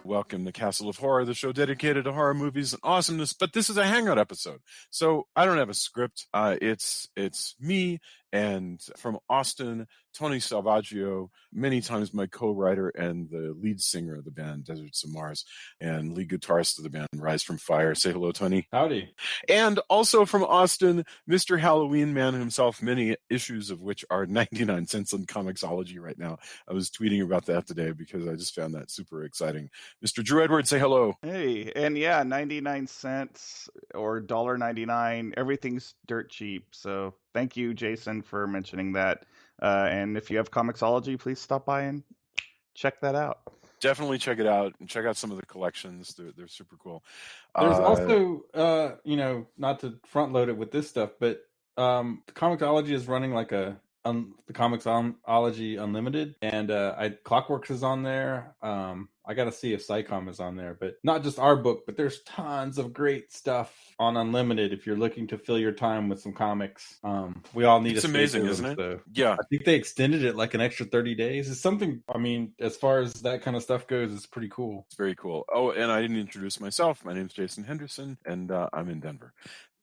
Welcome to Castle of Horror, the show dedicated to horror movies and awesomeness, but this is a Hangout episode. So I don't have a script. It's me and from Austin, Tony Salvaggio, many times my co-writer and the lead singer of the band Deserts of Mars, and lead guitarist of the band Rise from Fire. Say hello, Tony. Howdy. And also from Austin, Mr. Halloween Man himself, many issues of which are 99 cents on Comixology right now. I was tweeting about that today because I just found that super exciting. Mr. Drew Edwards, say hello. Hey, and yeah, 99 cents or $1.99. Everything's dirt cheap. So thank you, Jason, for mentioning that. And if you have Comixology, please stop by and check that out. Definitely check it out and check out some of the collections. They're super cool. There's also, not to front load it with this stuff, but Comixology is running like the Comixology Unlimited, and Clockworks is on there. I got to see if Psycom is on there, but not just our book, but there's tons of great stuff on Unlimited if you're looking to fill your time with some comics. We all need. It's amazing, isn't it? So yeah, I think they extended it like an extra 30 days. It's something. I mean, as far as that kind of stuff goes, it's pretty cool. It's very cool. Oh, and I didn't introduce myself. My name's Jason Henderson, and I'm in Denver.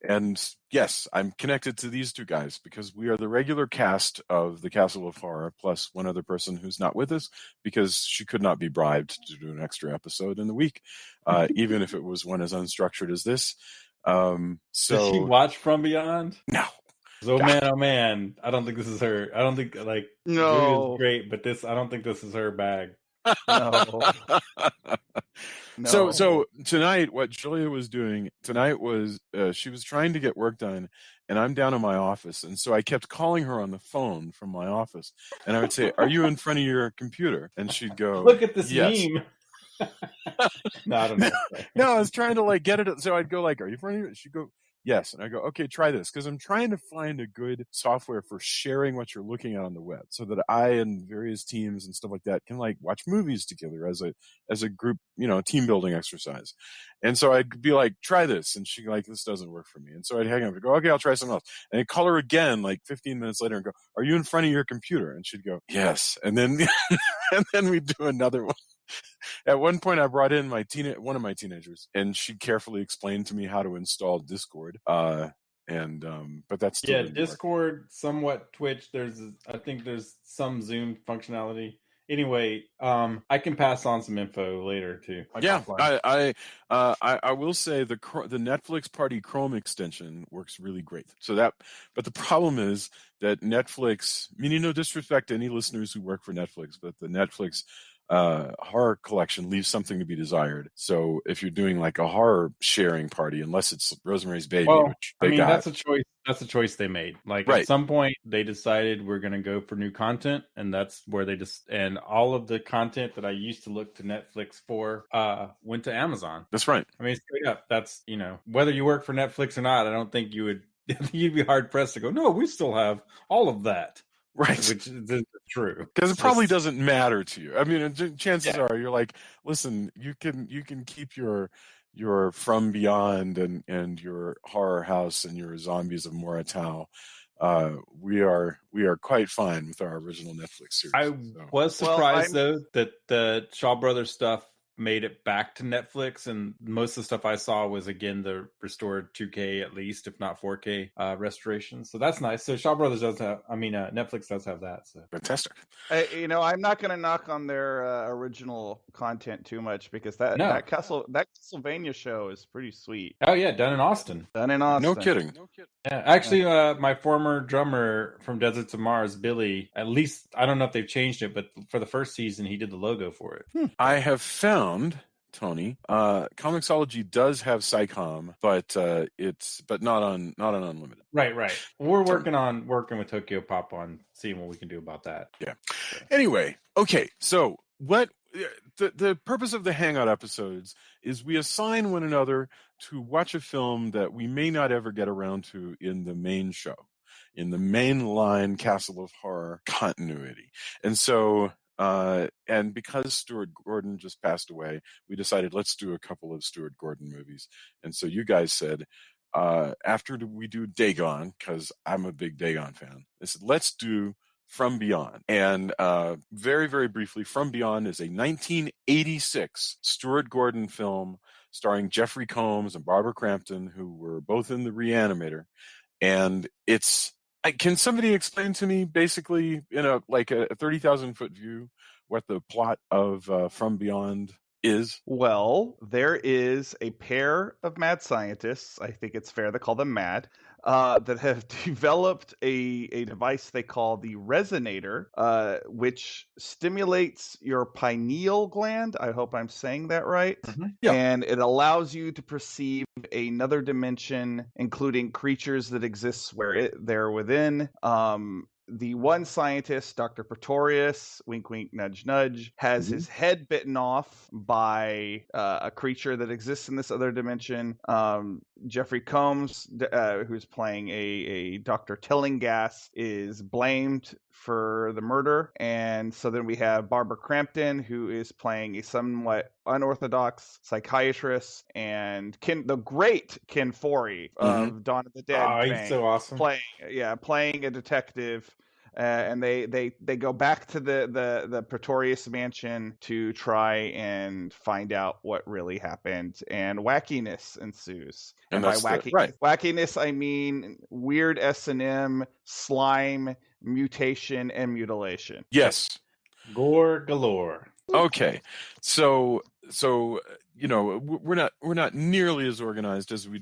And yes, I'm connected to these two guys because we are the regular cast of the Castle of Horror, plus one other person who's not with us because she could not be bribed to do an extra episode in the week, even if it was one as unstructured as this. Did she watch From Beyond? No. Oh man, I don't think this is her. I don't think no. Julia's great, but I don't think this is her bag. No. No. So tonight, what Julia was doing tonight was she was trying to get work done, and I'm down in my office, and so I kept calling her on the phone from my office, and I would say, "Are you in front of your computer?" And she'd go, "Look at this yes. meme." No, I don't know. No, I was trying to get it. So I'd go "Are you in front of your?" She'd go, "Yes," and I go, "Okay, try this," because I'm trying to find a good software for sharing what you're looking at on the web, so that I and various teams and stuff like that can watch movies together as a group, team building exercise. And so I'd be like, "Try this," and she'd this doesn't work for me. And so I'd hang up and go, "Okay, I'll try something else." And I'd call her again 15 minutes later and go, "Are you in front of your computer?" And she'd go, "Yes," and then and then we'd do another one. At one point, I brought in one of my teenagers, and she carefully explained to me how to install Discord. But that's still Discord, somewhat Twitch. I think there's some Zoom functionality. Anyway, I can pass on some info later too. I will say the Netflix Party Chrome extension works really great. But the problem is that Netflix, meaning no disrespect to any listeners who work for Netflix, but the Netflix horror collection leaves something to be desired. So if you're doing a horror sharing party, unless it's Rosemary's Baby, which they got. That's a choice. That's a choice they made. Right. At some point they decided we're going to go for new content, and that's where and all of the content that I used to look to Netflix for went to Amazon. That's right. I mean, straight up, that's whether you work for Netflix or not, I don't think you'd be hard pressed to go, "No, we still have all of that." Right. Which is true. Because it probably doesn't matter to you. I mean, chances are you're listen, you can keep your From Beyond and your Horror House and your Zombies of Moratau. We are quite fine with our original Netflix series. I was surprised though that the Shaw Brothers stuff made it back to Netflix, and most of the stuff I saw was again the restored 2K at least, if not 4K restoration. So that's nice. So Shaw Brothers does have, Netflix does have that. So fantastic. I'm not going to knock on their original content too much because that Castlevania show is pretty sweet. Oh yeah, done in Austin. No kidding. Yeah, actually, my former drummer from Deserts of Mars, Billy, at least I don't know if they've changed it, but for the first season, he did the logo for it. I have found, Tony, Comixology does have Psycom, but not on Unlimited. Right. We're working with Tokyo Pop on seeing what we can do about that. Yeah. Anyway, okay. So what the purpose of the Hangout episodes is we assign one another to watch a film that we may not ever get around to in the main show, in the mainline Castle of Horror continuity, and so. And because Stuart Gordon just passed away, we decided let's do a couple of Stuart Gordon movies. And so you guys said, after we do Dagon, because I'm a big Dagon fan, they said, let's do From Beyond. And very, very briefly, From Beyond is a 1986 Stuart Gordon film starring Jeffrey Combs and Barbara Crampton, who were both in the Re-Animator. And can somebody explain to me, basically, in a 30,000 foot view, what the plot of From Beyond is? Well, there is a pair of mad scientists, I think it's fair to call them mad, that have developed a device they call the Resonator, which stimulates your pineal gland. I hope I'm saying that right. Mm-hmm. Yeah. And it allows you to perceive another dimension, including creatures that exist where they're within. The one scientist, Dr. Pretorius, wink, wink, nudge, nudge, has his head bitten off by a creature that exists in this other dimension. Jeffrey Combs, who's playing a Dr. Tillinghast, is blamed for the murder. And so then we have Barbara Crampton, who is playing a somewhat unorthodox psychiatrist, and the great Ken Foree of Dawn of the Dead. Oh, he's so awesome. Playing a detective. And they go back to the Pretorius mansion to try and find out what really happened, and wackiness ensues. And by wackiness, I mean weird S&M, slime, mutation, and mutilation. Yes. Gore galore. Okay, so we're not nearly as organized as we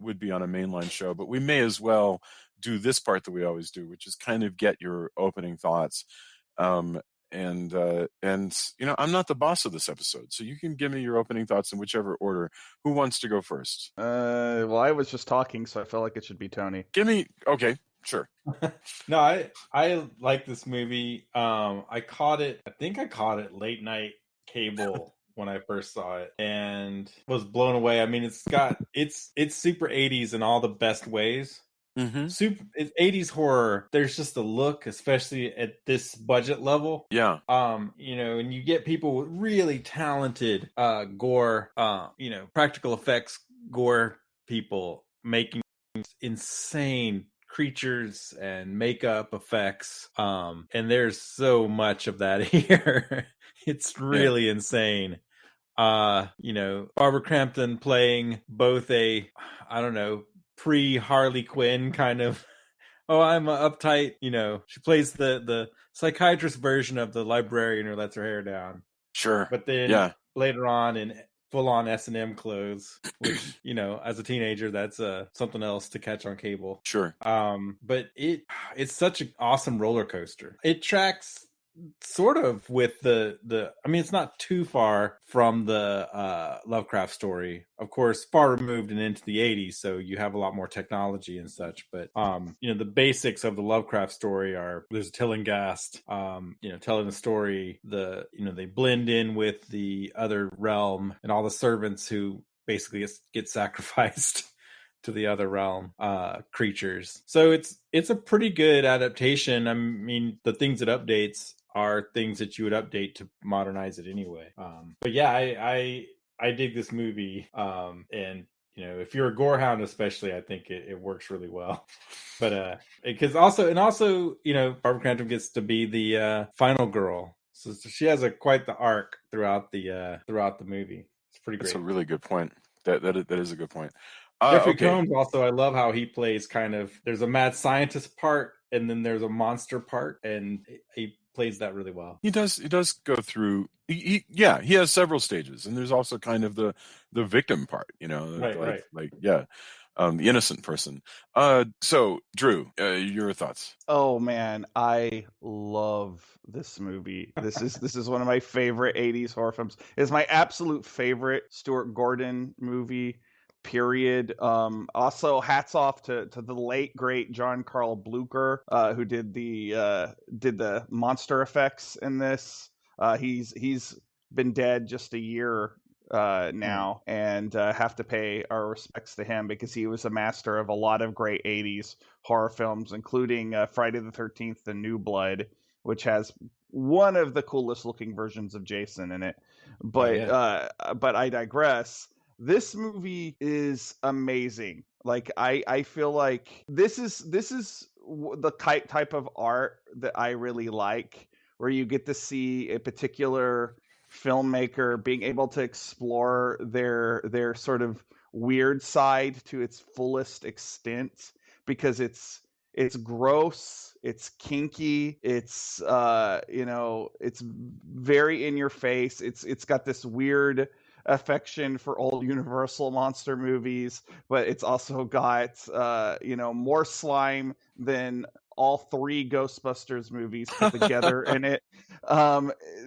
would be on a mainline show, but we may as well do this part that we always do, which is kind of get your opening thoughts. And I'm not the boss of this episode, so you can give me your opening thoughts in whichever order. Who wants to go first? Well, I was just talking, so I felt like it should be Tony. Okay, sure. No, I like this movie. I think I caught it late night cable when I first saw it, and was blown away. I mean, it's super 80s in all the best ways. It's 80s horror. There's just a look, especially at this budget level. Yeah. And you get people with really talented gore, practical effects gore people making insane creatures and makeup effects. And there's so much of that here. It's really insane. Barbara Crampton playing both pre-Harley Quinn kind of, I'm uptight, she plays the psychiatrist version of the librarian who lets her hair down. Sure. But then later on in full-on S&M clothes, which, as a teenager, that's something else to catch on cable. Sure. But it's such an awesome roller coaster. It tracks sort of with it's not too far from the Lovecraft story. Of course, far removed and into the 80s, so you have a lot more technology and such. But the basics of the Lovecraft story are there's a Tillinghast, telling the story. They blend in with the other realm and all the servants who basically get sacrificed to the other realm creatures. So it's a pretty good adaptation. I mean, the things it updates are things that you would update to modernize it anyway. But yeah, I dig this movie. And if you're a gorehound, especially, I think it works really well. But because also Barbara Crampton gets to be the final girl, so she has quite the arc throughout the movie. It's pretty great. That's a really good point. That is a good point. Jeffrey Combs also, I love how he plays there's a mad scientist part and then there's a monster part, and he plays that really well. He does go through. He has several stages, and there's also kind of the victim part. Right. The innocent person. So Drew, your thoughts? Oh man, I love this movie. This is one of my favorite 80s horror films. It's my absolute favorite Stuart Gordon movie. Period. Also, hats off to the late great John Carl Blucher, who did the monster effects in this. He's been dead just a year now, and have to pay our respects to him because he was a master of a lot of great 80s horror films, including Friday the 13th, The New Blood, which has one of the coolest looking versions of Jason in it. But but I digress. This movie is amazing. Like I feel like this is the type of art that I really like, where you get to see a particular filmmaker being able to explore their sort of weird side to its fullest extent, because it's gross, it's kinky, it's it's very in your face. It's got this weird affection for old Universal monster movies, but it's also got more slime than all 3 Ghostbusters movies put together in it.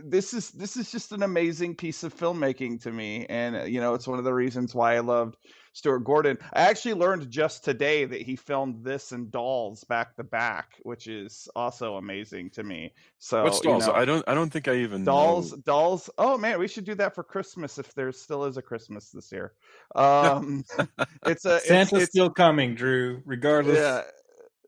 This is just an amazing piece of filmmaking to me, and it's one of the reasons why I loved Stuart Gordon. I actually learned just today that he filmed this and Dolls back to back, which is also amazing to me. So What's Dolls? I don't think I even Dolls, know. Dolls. Oh man, we should do that for Christmas if there still is a Christmas this year. Santa's still coming, Drew, regardless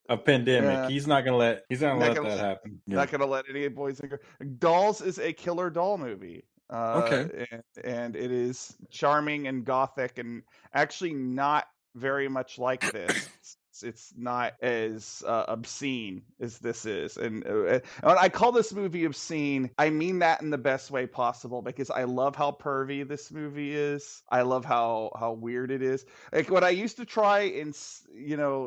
of pandemic. Yeah. He's not gonna let that happen. Not gonna let any boys and girls. Dolls is a killer doll movie. Okay. And it is charming and gothic, and actually not very much like this. It's not as obscene as this is, and when I call this movie obscene, I mean that in the best way possible, because I love how pervy this movie is. I love how weird it is. Like, when I used to try and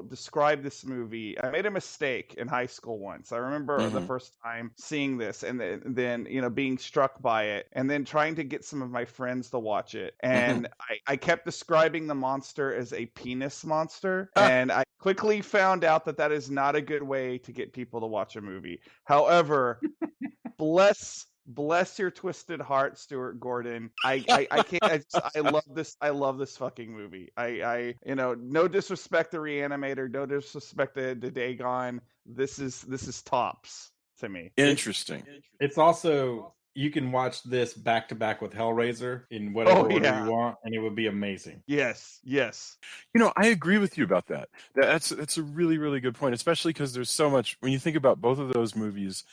describe this movie, I made a mistake in high school once. I remember the first time seeing this, and then being struck by it, and then trying to get some of my friends to watch it, and I kept describing the monster as a penis monster, and I quickly found out that is not a good way to get people to watch a movie. However, bless your twisted heart, Stuart Gordon. I can't. I love this. I love this fucking movie. No disrespect to Re-Animator, no disrespect to Dagon. This is tops to me. Interesting. It's also, you can watch this back to back with Hellraiser in whatever order you want, and it would be amazing. Yes. I agree with you about that. That's a really, really good point, especially because there's so much, when you think about both of those movies,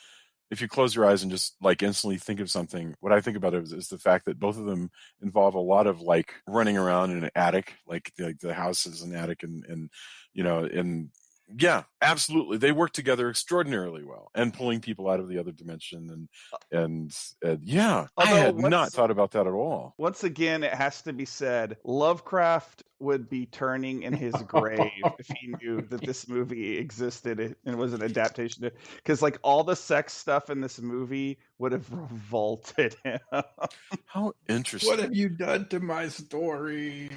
if you close your eyes and just like instantly think of something, what I think about is the fact that both of them involve a lot of like running around in an attic, like the house is an attic, and yeah, absolutely. They work together extraordinarily well, and pulling people out of the other dimension, and yeah. Although I had not thought about that at all. Once again, it has to be said, Lovecraft would be turning in his grave if he knew that this movie existed and was an adaptation, because like all the sex stuff in this movie would have revolted him. How interesting. What have you done to my story?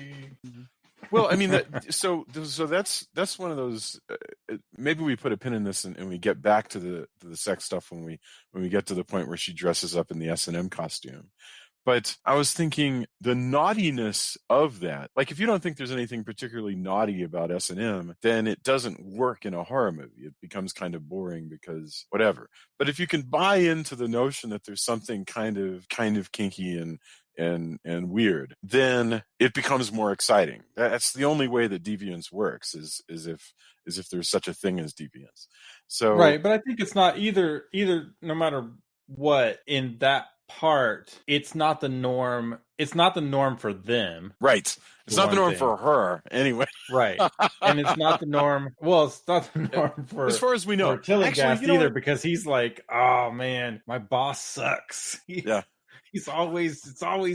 Well, I mean, so that's one of those. Maybe we put a pin in this and we get back to the sex stuff when we get to the point where she dresses up in the S&M costume. But I was thinking the naughtiness of that. Like, if you don't think there's anything particularly naughty about S&M, then it doesn't work in a horror movie. It becomes kind of boring because whatever. But if you can buy into the notion that there's something kind of kinky and weird, then it becomes more exciting. That's the only way that deviance works is if there's such a thing as deviance. So right, but I think it's not either no matter what in that part, it's not the norm. It's not the norm for them. Right. It's not the norm for her anyway. Right. And it's not the norm. Well, it's not the norm for, as far as we know, Tillinghast either, because he's like, oh man, my boss sucks. Yeah. It's always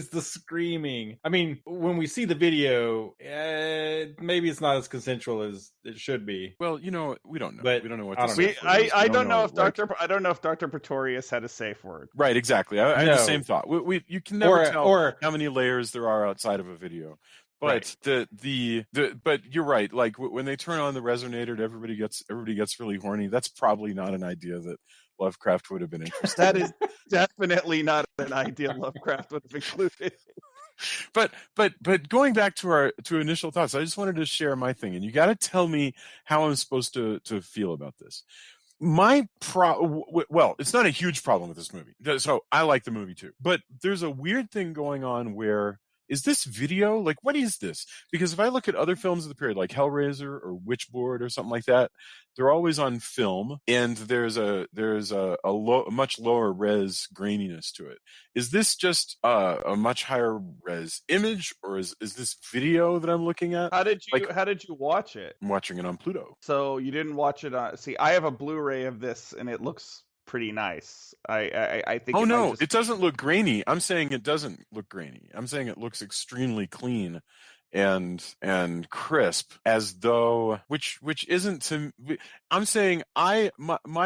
the screaming. I mean, when we see the video, maybe it's not as consensual as it should be. Well, we don't know. But we don't know what to say. I don't know if Dr. Pretorius had a safe word. Right, exactly. I had the same thought. You can never tell how many layers there are outside of a video. But right. But you're right. Like when they turn on the resonator, everybody gets really horny. That's probably not an idea that Lovecraft would have been interested. That is definitely not an idea Lovecraft would have included. But going back to initial thoughts, I just wanted to share my thing, and you got to tell me how I'm supposed to feel about this. Well, it's not a huge problem with this movie. So I like the movie too, but there's a weird thing going on where is this video? Like, what is this? Because if I look at other films of the period, like Hellraiser or Witchboard or something like that, they're always on film, and there's a much lower res graininess to it. Is this just a much higher res image, or is this video that I'm looking at? How did you watch it? I'm watching it on Pluto. So you didn't watch it on? See, I have a Blu-ray of this, and it looks pretty nice. I think. Oh no, it doesn't look grainy. I'm saying it doesn't look grainy. I'm saying it looks extremely clean and crisp, as though which isn't to. I'm saying my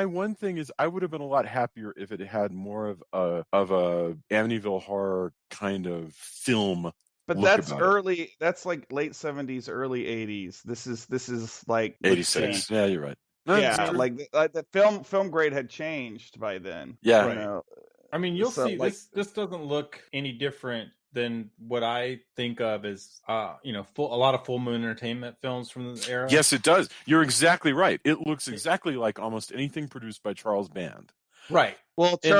one thing is I would have been a lot happier if it had more of a Amityville horror kind of film. But that's early. That's like late 70s, early 80s. This is like 86. Yeah, you're right. No, yeah, like the film grade had changed by then. Yeah, you know? I mean, you'll see. Like, this doesn't look any different than what I think of as, a lot of Full Moon Entertainment films from the era. Yes, it does. You're exactly right. It looks exactly like almost anything produced by Charles Band. Right. Well, it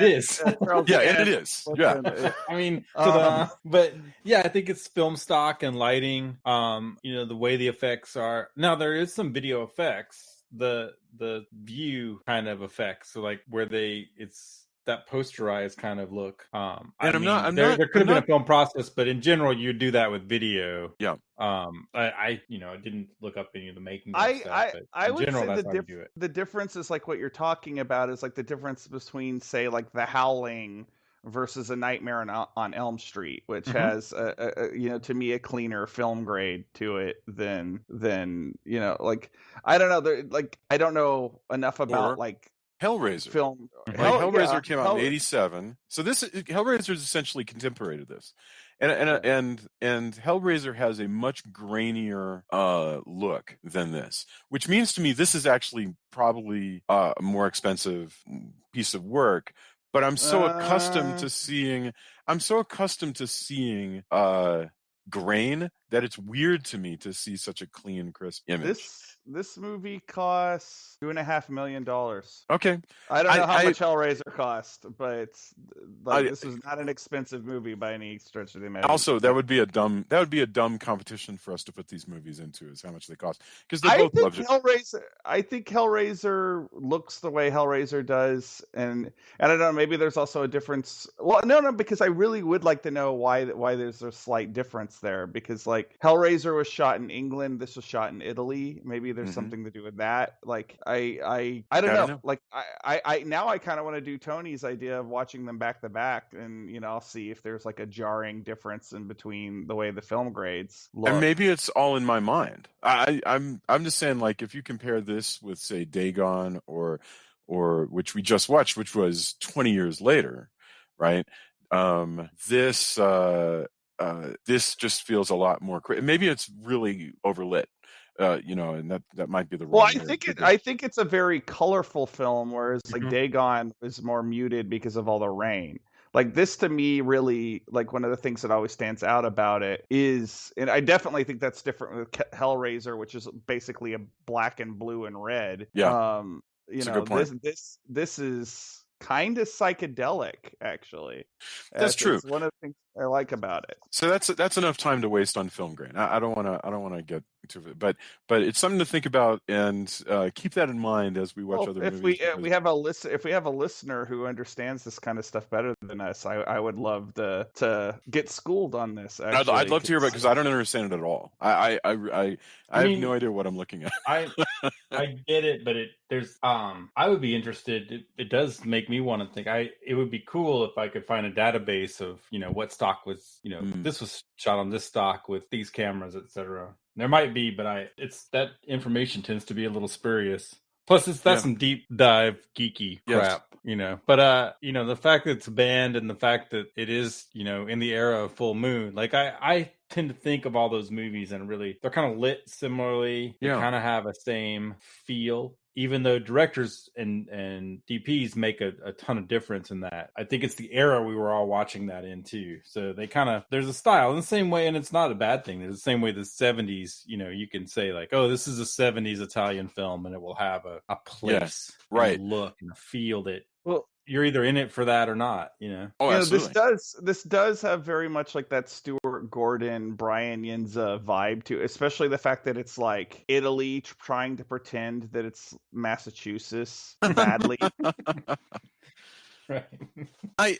is. Yeah, and it is. Yeah. I mean, but yeah, I think it's film stock and lighting. The way the effects are. Now there is some video effects. The view kind of effects, so like where it's that posterized kind of look. There could have been a film process, but in general, you do that with video. Yeah. I didn't look up any of the making. I would general, say that's the difference is like what you're talking about is like the difference between, say, like The Howling versus A Nightmare on Elm Street, which has to me a cleaner film grade to it than like I don't know, I don't know enough about like Hellraiser film. Hellraiser came out in 87. So Hellraiser is essentially contemporary to this. And Hellraiser has a much grainier look than this, which means to me this is actually probably a more expensive piece of work. But I'm so accustomed to seeing grain that it's weird to me to see such a clean, crisp image. This movie costs $2.5 million. Okay, I don't know how much Hellraiser cost, but this was not an expensive movie by any stretch of the imagination. Also, that would be a dumb competition for us to put these movies into, is how much they cost, because they both love it. I think Hellraiser looks the way Hellraiser does, and I don't know, maybe there's also a difference. Well, no, because I really would like to know why there's a slight difference there, because like Hellraiser was shot in England, this was shot in Italy. Maybe there's something to do with that. Like I don't know. Like I now I kind of want to do Tony's idea of watching them back to back, and I'll see if there's like a jarring difference in between the way the film grades look. And maybe it's all in my mind. I'm just saying, like, if you compare this with, say, Dagon or which we just watched, which was 20 years later, right? This just feels a lot more. Maybe it's really overlit. And that might be the wrong. Well, I think it's a very colorful film, whereas like Dagon is more muted because of all the rain. Like this, to me, really, like one of the things that always stands out about it is, and I definitely think that's different with Hellraiser, which is basically a black and blue and red. Yeah, that's a good point. This is kind of psychedelic, actually. That's true. It's one of the things I like about it. So that's enough time to waste on film grain. I don't want to get to it, but it's something to think about, and keep that in mind as we watch other movies. If we have a listener who understands this kind of stuff better than us, I would love to get schooled on this. Actually, I'd love to hear about it, because I don't understand it at all. I have no idea what I'm looking at. I get it, but there's I would be interested. It does make me want to think. It would be cool if I could find a database of what stock was this was shot on this stock with these cameras, etc. There might be, but it's that information tends to be a little spurious. Plus, that's some deep dive geeky crap, But the fact that it's banned, and the fact that it is in the era of Full Moon, like I tend to think of all those movies, and really they're kind of lit similarly. They kind of have a same feel. Even though directors and DPs make a ton of difference in that. I think it's the era we were all watching that in too. So they there's a style in the same way, and it's not a bad thing. There's the same way the 70s, you can say like, oh, this is a 70s Italian film, and it will have a place, right, and a look and a feel that, well, you're either in it for that or not, you know. Oh, absolutely. This does have very much like that Stuart Gordon, Brian Yinza vibe to it, especially the fact that it's like Italy trying to pretend that it's Massachusetts badly. Right. I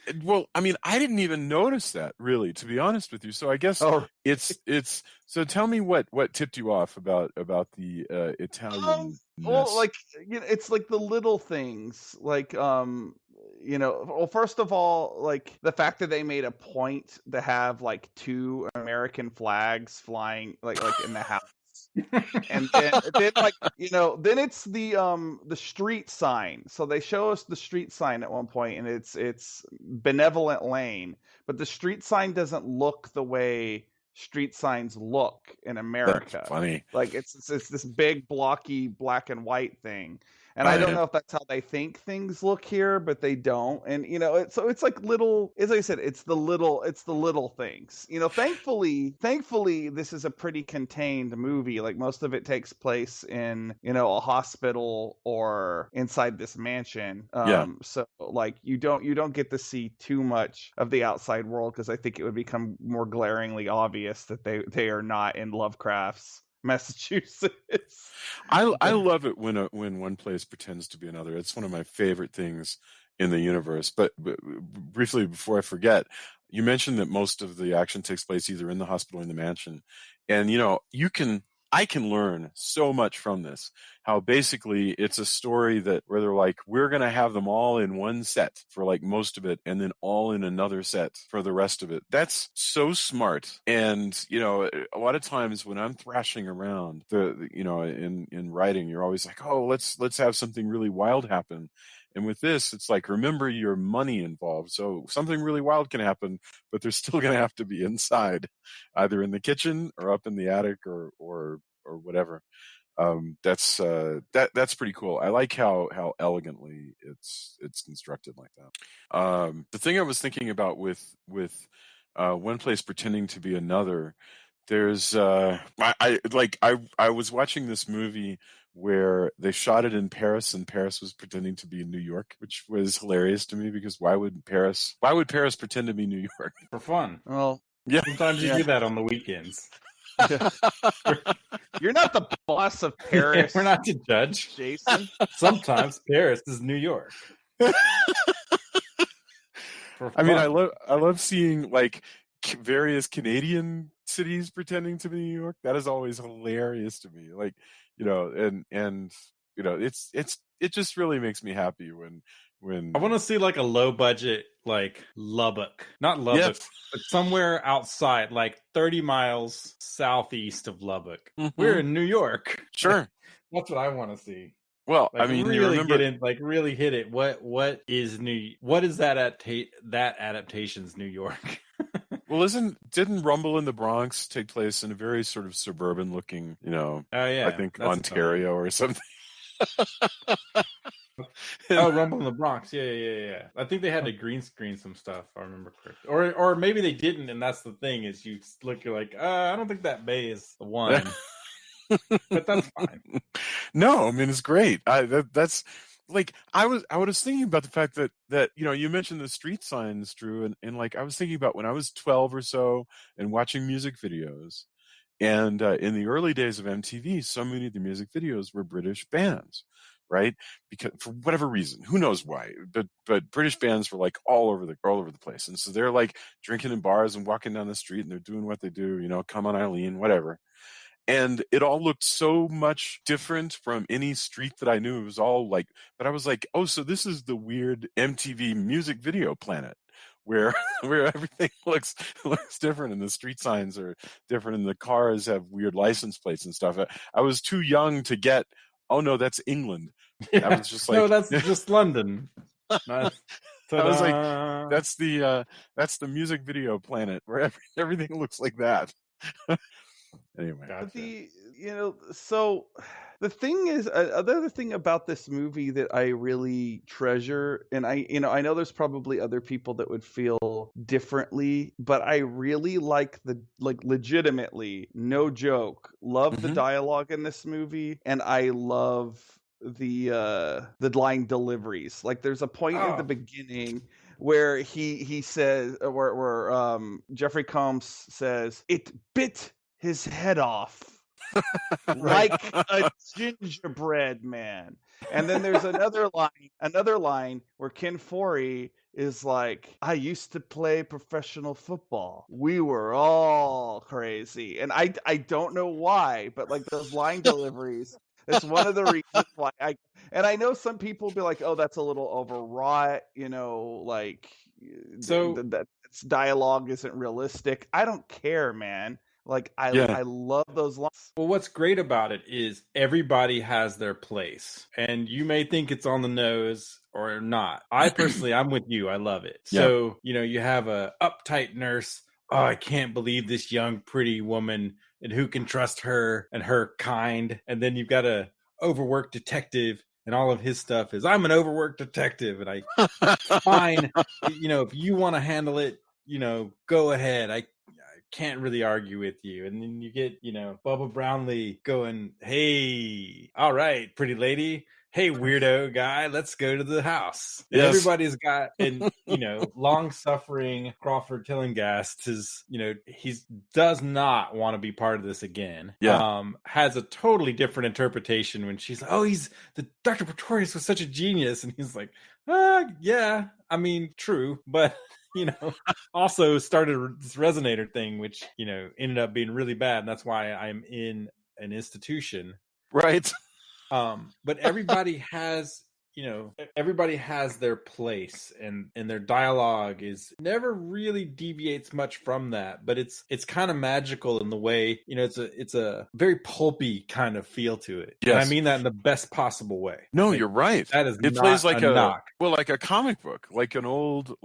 didn't even notice that, really, to be honest with you. So I guess it's so tell me what tipped you off about the Italian. Well, like, it's like the little things, like well, first of all, like the fact that they made a point to have like 2 American flags flying like in the house. And then like then it's the street sign. So they show us the street sign at one point, and it's Benevolent Lane, but the street sign doesn't look the way street signs look in America. That's funny. Like it's this big blocky black and white thing. And I don't know if that's how they think things look here, but they don't. And it's like little, as I said, it's the little things. Thankfully this is a pretty contained movie. Like most of it takes place in, a hospital or inside this mansion. So like you don't get to see too much of the outside world, because I think it would become more glaringly obvious that they are not in Lovecraft's Massachusetts. I love it when one place pretends to be another. It's one of my favorite things in the universe. But briefly, before I forget, you mentioned that most of the action takes place either in the hospital or in the mansion, and I can learn so much from this. How basically it's a story where they're like, we're going to have them all in one set for like most of it, and then all in another set for the rest of it. That's so smart. And, a lot of times when I'm thrashing around in writing, you're always like, oh, let's have something really wild happen. And with this, it's like, remember your money involved. So something really wild can happen, but they're still going to have to be inside, either in the kitchen or up in the attic or whatever. That's pretty cool. I like how elegantly it's constructed like that. The thing I was thinking about with one place pretending to be another, there's I was watching this movie where they shot it in Paris, and Paris was pretending to be in New York, which was hilarious to me, because why would Paris pretend to be New York? For fun. Well, yeah. Sometimes you do that on the weekends. You're not the boss of Paris. We're not to judge, Jason. Sometimes Paris is New York. I mean, I love seeing like various Canadian cities pretending to be New York. That is always hilarious to me. Like, it just really makes me happy when I want to see like a low budget, like Lubbock, not Lubbock, but somewhere outside, like 30 miles southeast of Lubbock. Mm-hmm. We're in New York. Sure. That's what I want to see. Well, like, I mean, really really hit it. What is that adaptation's New York? Well, didn't Rumble in the Bronx take place in a very sort of suburban looking, I think Ontario or something? Rumble in the Bronx. Yeah. I think they had to green screen some stuff, if I remember correctly. Or maybe they didn't, and that's the thing, is you're like, I don't think that bay is the one. But that's fine. No, I mean, it's great. That's like, I was thinking about the fact that you mentioned the street signs, Drew, and like I was thinking about when I was 12 or so and watching music videos, and in the early days of MTV, so many of the music videos were British bands, right? Because for whatever reason, who knows why, but British bands were like all over the place, and so they're like drinking in bars and walking down the street, and they're doing what they do, Come on Eileen, whatever. And it all looked so much different from any street that I knew. It was all like, but I was like, oh, so this is the weird MTV music video planet where everything looks different, and the street signs are different, and the cars have weird license plates and stuff. I was too young to get, oh no, that's England. Yeah. I was just like, no, that's just London. I was like, that's the music video planet where everything looks like that. Anyway, gotcha. So the thing is, another thing about this movie that I really treasure, and I know there's probably other people that would feel differently, but I really legitimately, no joke, love the dialogue in this movie, and I love the line deliveries. Like there's a point in the beginning where he says where Jeffrey Combs says it bit his head off like a gingerbread man. And then there's another line where Ken Foree is like, I used to play professional football. We were all crazy. And I don't know why, but like those line deliveries, it's one of the reasons why I know some people will be like, oh, that's a little overwrought, like that dialogue isn't realistic. I don't care, man. Like I love those lines. Well, what's great about it is everybody has their place, and you may think it's on the nose or not. I personally, I'm with you. I love it. Yeah. So, you have a uptight nurse. Oh, I can't believe this young, pretty woman, and who can trust her and her kind. And then you've got a overworked detective, and all of his stuff is, I'm an overworked detective, and fine. If you want to handle it, go ahead. I can't really argue with you. And then you get, Bubba Brownlee going, hey, all right, pretty lady. Hey, weirdo guy, let's go to the house. And everybody's got, and, long-suffering Crawford Tillinghast is, he does not want to be part of this again. Yeah. Has a totally different interpretation when she's like, oh, the Dr. Pretorius was such a genius. And he's like, yeah, I mean, true, but... also started this resonator thing, which, ended up being really bad. And that's why I'm in an institution. Right. But everybody has, everybody has their place, and their dialogue is never really deviates much from that. But it's kind of magical in the way, it's a very pulpy kind of feel to it. Yes. And I mean that in the best possible way. No, you're right. That is it not plays like a knock. Well, like a comic book, like an old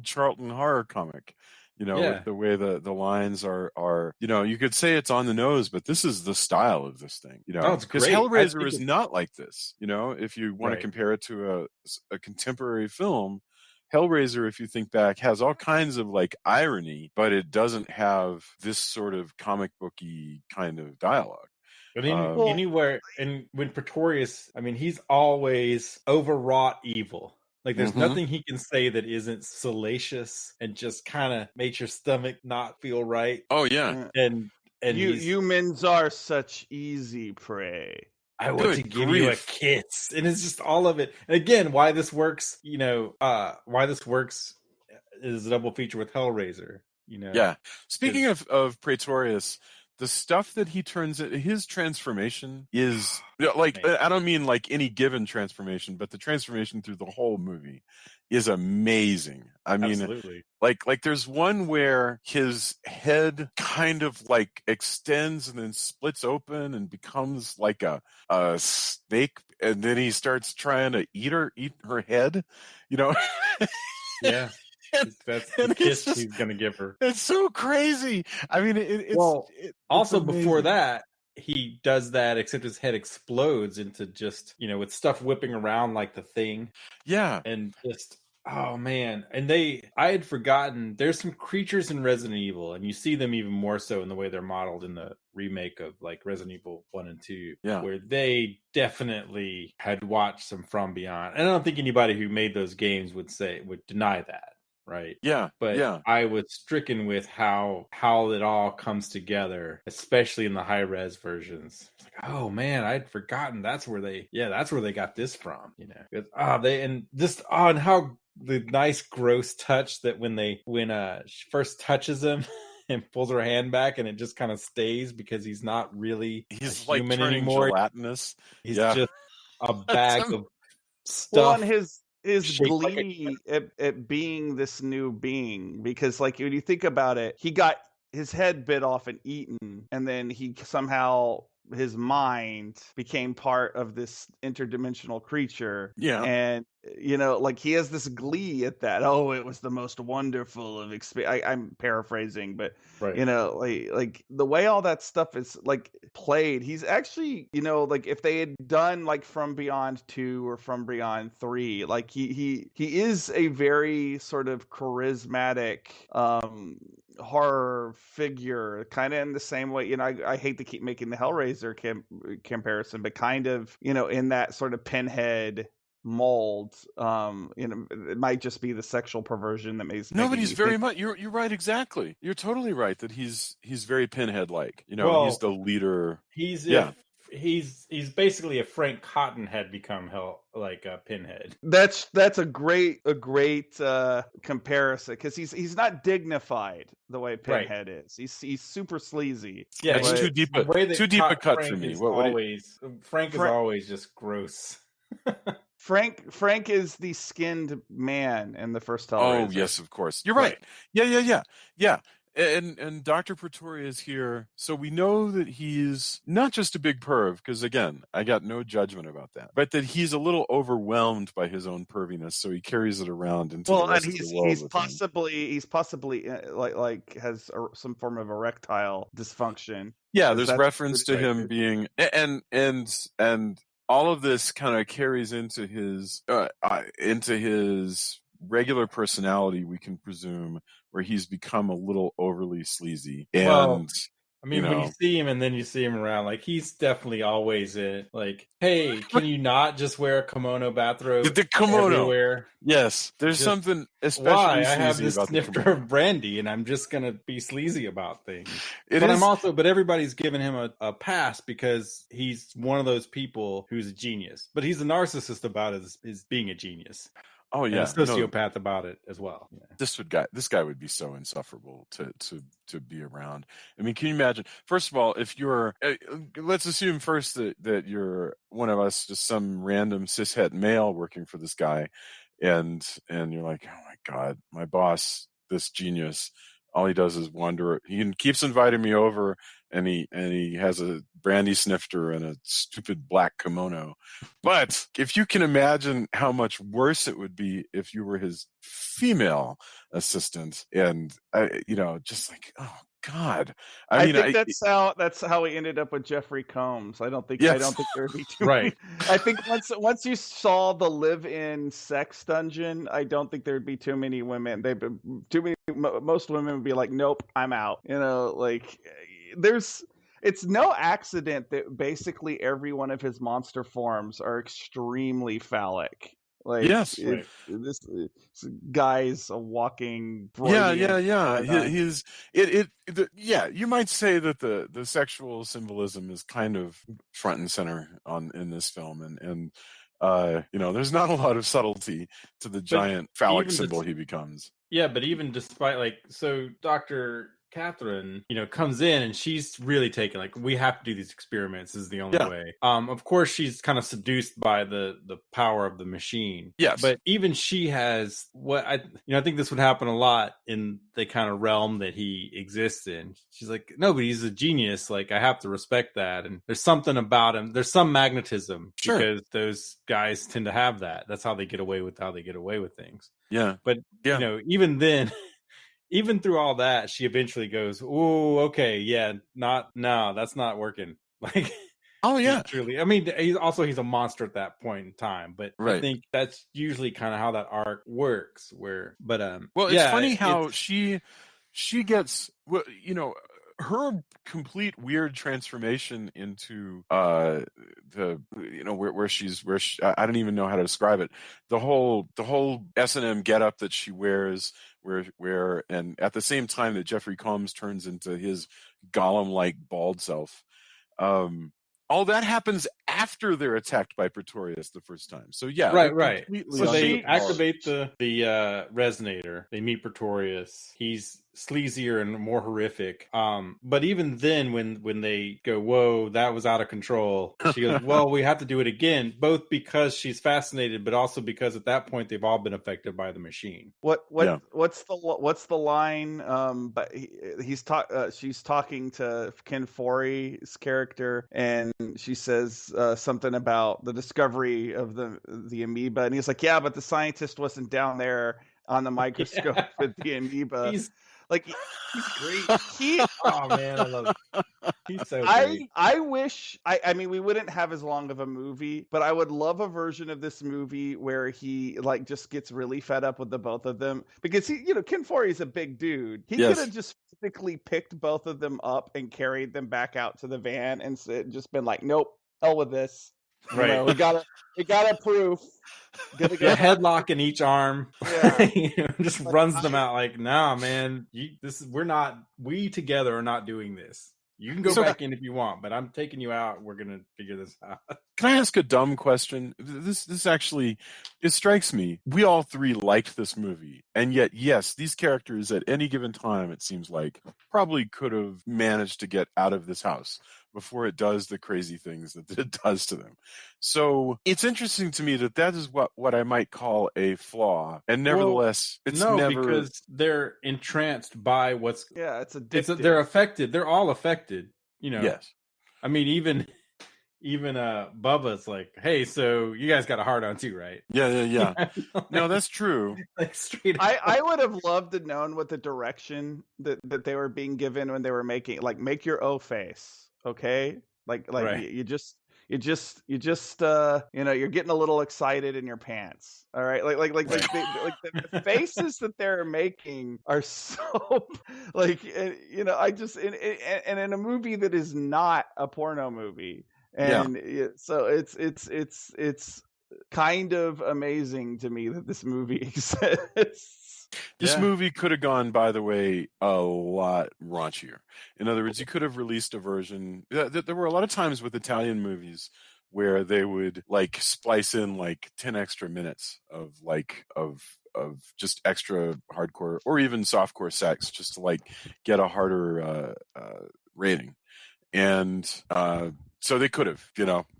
Charlton horror comic. With the way the lines are, you could say it's on the nose, but this is the style of this thing, Oh, it's because great. Hellraiser is not like this, if you want Right. to compare it to a contemporary film. Hellraiser, if you think back, has all kinds of like irony, but it doesn't have this sort of comic booky kind of dialogue. But anywhere, and when Pretorius, I mean, he's always overwrought evil. Like there's nothing he can say that isn't salacious and just kind of makes your stomach not feel right. Oh yeah. And humans are such easy prey. I want to give you a kiss. And it's just all of it. And again, why this works, is a double feature with Hellraiser, Yeah. Speaking of Praetorius, the stuff that he turns it, his transformation is like, I don't mean like any given transformation, but the transformation through the whole movie is amazing. I mean, absolutely. Like there's one where his head kind of like extends and then splits open and becomes like a snake, and then he starts trying to eat her head, Yeah. That's the kiss he's going to give her. It's so crazy. I mean, it's also amazing. Before that, he does that, except his head explodes into just, with stuff whipping around like the Thing. Yeah. And just, oh man. And I had forgotten, there's some creatures in Resident Evil, and you see them even more so in the way they're modeled in the remake of like Resident Evil 1 and 2, where they definitely had watched some From Beyond. And I don't think anybody who made those games would deny that. Right. Yeah. But I was stricken with how it all comes together, especially in the high res versions. It's like, oh man, I'd forgotten that's where they got this from. And how the nice gross touch that when she first touches him and pulls her hand back and it just kind of stays because he's not really he's like human turning anymore. Gelatinous. He's just a bag of stuff. Well, and his glee at being this new being, because like when you think about it, he got his head bit off and eaten, and then he somehow his mind became part of this interdimensional creature. Yeah. And like he has this glee at that. Oh, it was the most wonderful of experience. I'm paraphrasing, but right. Like the way all that stuff is like played, he's actually, like if they had done like From Beyond 2 or From Beyond 3, like he is a very sort of charismatic horror figure, kind of in the same way. I hate to keep making the Hellraiser comparison, but kind of, in that sort of Pinhead mold. It might just be the sexual perversion that makes No, but making he's me very think. much. You're right. Exactly. You're totally right that he's very Pinhead like. He's Well, the leader. he's Yeah. he's basically if Frank Cotton had become like a Pinhead. That's a great comparison, because he's not dignified the way Pinhead is. He's super sleazy. Yeah, That's but too deep. the way that Too deep a cut Frank for me. is What do you- always Frank is Fra- always just gross. Frank is the skinned man in the first Oh Hellraiser. yes, of course. You're right. Yeah. And Dr. Pretorius is here, so we know that he's not just a big perv, because again, I got no judgment about that, but that he's a little overwhelmed by his own perviness, so he carries it around into the rest of the world. He's possibly like has some form of erectile dysfunction. Yeah, there's reference to him being, and all of this kind of carries into his regular personality, we can presume, where he's become a little overly sleazy. And Well, I mean, when you see him and then you see him around, like he's definitely always like, hey, can you not just wear a kimono bathrobe? The kimono everywhere? Yes, there's something especially why sleazy I have this about snifter of brandy and I'm just gonna be sleazy about things. But but everybody's giving him a pass because he's one of those people who's a genius, but he's a narcissist about his being a genius. Oh yeah, and a sociopath about it as well. Yeah. This guy would be so insufferable to be around. I mean, can you imagine? First of all, if you're, let's assume first that you're one of us, just some random cishet male working for this guy, and you're like, oh my god, my boss, this genius, all he does is wander. He keeps inviting me over, and he has a brandy snifter and a stupid black kimono. But if you can imagine how much worse it would be if you were his female assistant, and just like, oh god. I think that's how we ended up with Jeffrey Combs. I don't think there would be too many. I think once you saw the live-in sex dungeon, I don't think there'd be too many women. Most women would be like, nope, I'm out. It's no accident that basically every one of his monster forms are extremely phallic. This guy's a walking. Yeah. You might say that the sexual symbolism is kind of front and center in this film, and there's not a lot of subtlety to the giant phallic symbol he becomes. Yeah, but even despite Dr. Catherine, comes in and she's really taken, we have to do these experiments, is the only way. Of course, she's kind of seduced by the power of the machine. Yes. But even she has I think this would happen a lot in the kind of realm that he exists in. She's like, no, but he's a genius. I have to respect that. And there's something about him. There's some magnetism. Sure. Because those guys tend to have that. That's how they get away with things. Yeah. But, even then... Even through all that, she eventually goes, "Ooh, okay, yeah, that's not working." Oh yeah, truly. I mean, he's a monster at that point in time, but I think that's usually kind of how that arc works. It's funny how she gets, her complete weird transformation into where I don't even know how to describe it. The whole S&M getup that she wears, where and at the same time that Jeffrey Combs turns into his Gollum-like bald self. All that happens after they're attacked by Pretorius the first time. So yeah, right. So they activate the resonator. They meet Pretorius. He's sleazier and more horrific. But even then, when they go, "Whoa, that was out of control," she goes, "Well, we have to do it again," both because she's fascinated, but also because at that point they've all been affected by the machine. What's the line? But she's talking to Ken Foree's character, and she says something about the discovery of the amoeba, and he's like, "Yeah, but the scientist wasn't down there on the microscope with the amoeba." Like He's great. Oh man, I love it. He's so great. I wish I mean we wouldn't have as long of a movie, but I would love a version of this movie where he like just gets really fed up with the both of them because he, Ken Foree's a big dude. He could have just physically picked both of them up and carried them back out to the van and just been like, nope, hell with this. Right. We got proof. The headlock in each arm. Yeah. Just runs them out like, nah, man, we together are not doing this. You can go back in if you want, but I'm taking you out. We're going to figure this out. Can I ask a dumb question? This actually, it strikes me. We all three liked this movie. And yet, yes, these characters at any given time, it seems like, probably could have managed to get out of this house before it does the crazy things that it does to them. So it's interesting to me that is what I might call a flaw. And nevertheless, because they're entranced by what's... Yeah, it's addictive. They're affected. They're all affected, Yes. I mean, even Bubba's like, hey, so you guys got a hard on too, right? Yeah. No, that's true. Like straight up. I would have loved to known what the direction that they were being given when they were making, like, make your O face, okay? Like right. you just you're getting a little excited in your pants. All right. Like the faces that they're making are so like, I just, and in a movie that is not a porno movie. And so it's kind of amazing to me that this movie exists. This movie could have gone, by the way, a lot raunchier. In other words, you could have released a version. There were a lot of times with Italian movies where they would like splice in like 10 extra minutes of just extra hardcore or even softcore sex just to like get a harder rating. And so they could have,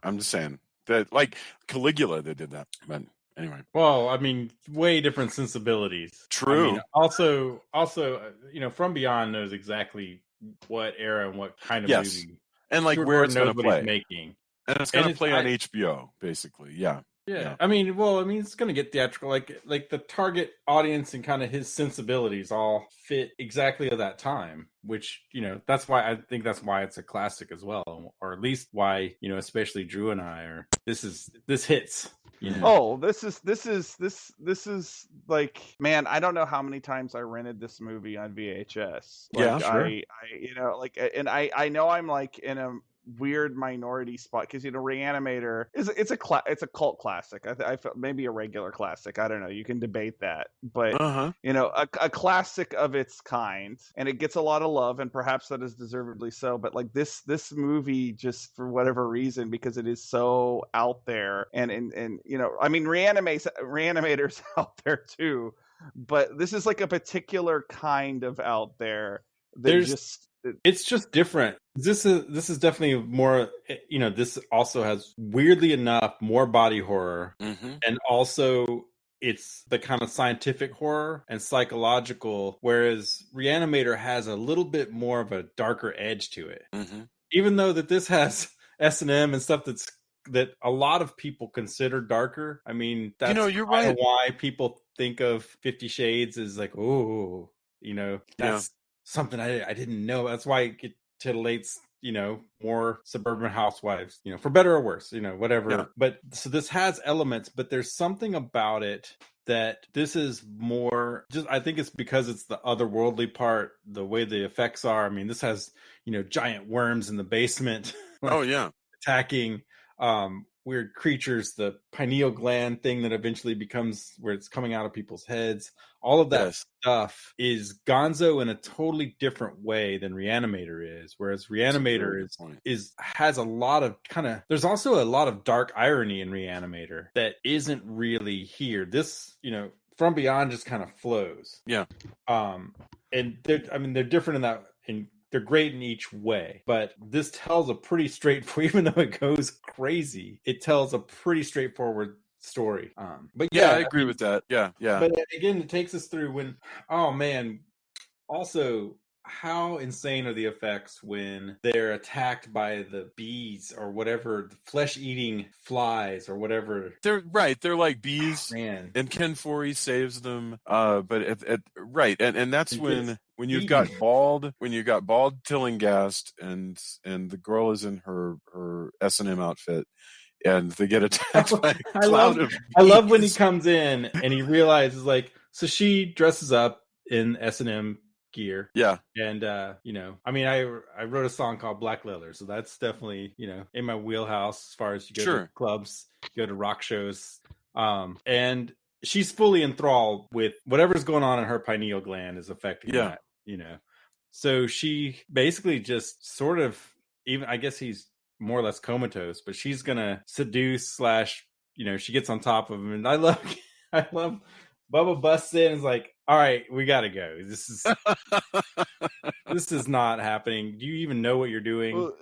I'm just saying that, like Caligula, they did that. But anyway. Well, I mean, way different sensibilities. True. I mean, also, From Beyond knows exactly what era and what kind of movie. And like Stuart where it's going to Gordon knows what play. he's making. And it's going to play on HBO, basically. Yeah. Yeah. I mean, it's going to get theatrical. Like the target audience and kind of his sensibilities all fit exactly at that time, which, that's why it's a classic as well. Or at least why, especially Drew and I this hits. Oh, this is like, man, I don't know how many times I rented this movie on VHS. Like, yeah, sure. I know I'm like in a weird minority spot because Re-Animator it's a cult classic. I felt maybe a regular classic. I don't know. You can debate that, but a classic of its kind, and it gets a lot of love, and perhaps that is deservedly so. But like this movie, just for whatever reason, because it is so out there, and I mean, Re-Animator's out there too, but this is like a particular kind of out there. It's just different. This is definitely more, this also has, weirdly enough, more body horror. Mm-hmm. And also it's the kind of scientific horror and psychological, whereas Re-Animator has a little bit more of a darker edge to it. Mm-hmm. Even though that this has S&M and stuff that a lot of people consider darker. I mean, that's you're right. Why people think of 50 Shades as like, that's something I didn't know. That's why it titillates, more suburban housewives, for better or worse, whatever. Yeah. But so this has elements, but there's something about it that this is more just, I think it's because it's the otherworldly part, the way the effects are. I mean, this has, giant worms in the basement. Oh yeah. Attacking weird creatures, the pineal gland thing that eventually becomes where it's coming out of people's heads. All of that stuff is gonzo in a totally different way than Re-Animator is. Whereas Re-Animator has a lot of there's also a lot of dark irony in Re-Animator that isn't really here. This, From Beyond just kind of flows. Yeah. And they're different in that, they're great in each way, but this tells a pretty straightforward, even though it goes crazy, it tells a pretty straightforward story. But yeah, I agree with that. Yeah. But again, it takes us through also, how insane are the effects when they're attacked by the bees or whatever, the flesh-eating flies or whatever. They're like bees, Man. and Ken Foree saves them. But and that's when you've eaten. got bald Tillinghast and the girl is in her S&M outfit, and they get attacked by a cloud of bees. I love when he comes in and he realizes, like, so she dresses up in S&M gear. Yeah. And, I mean, I wrote a song called Black Leather, so that's definitely, in my wheelhouse as far as you go to clubs, go to rock shows. And she's fully enthralled with whatever's going on in her pineal gland is affecting that, So she basically just sort of, even, I guess he's more or less comatose, but she's going to seduce / she gets on top of him. And I love Bubba busts in and is like, all right, we got to go. This is not happening. Do you even know what you're doing? Well,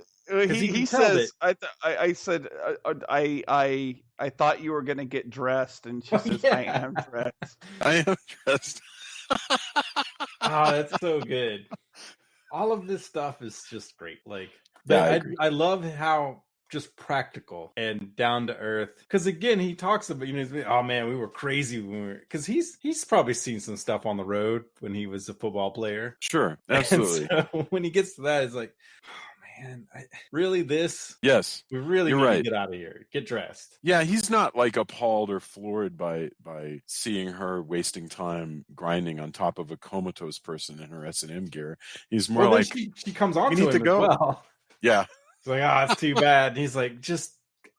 he says, I said, I thought you were going to get dressed. And she says, I am dressed. I am dressed. Oh, that's so good. All of this stuff is just great. Like, I love how just practical and down to earth. Because again, he talks about, oh man, we were crazy when we were, because he's probably seen some stuff on the road when he was a football player. Sure, absolutely. And so when he gets to that, it's like, oh man, really this? Yes, we really need to get out of here. Get dressed. Yeah, he's not like appalled or floored by seeing her wasting time grinding on top of a comatose person in her S&M gear. He's more like she comes on to him as well. Yeah. It's like, it's too bad. And he's like, just,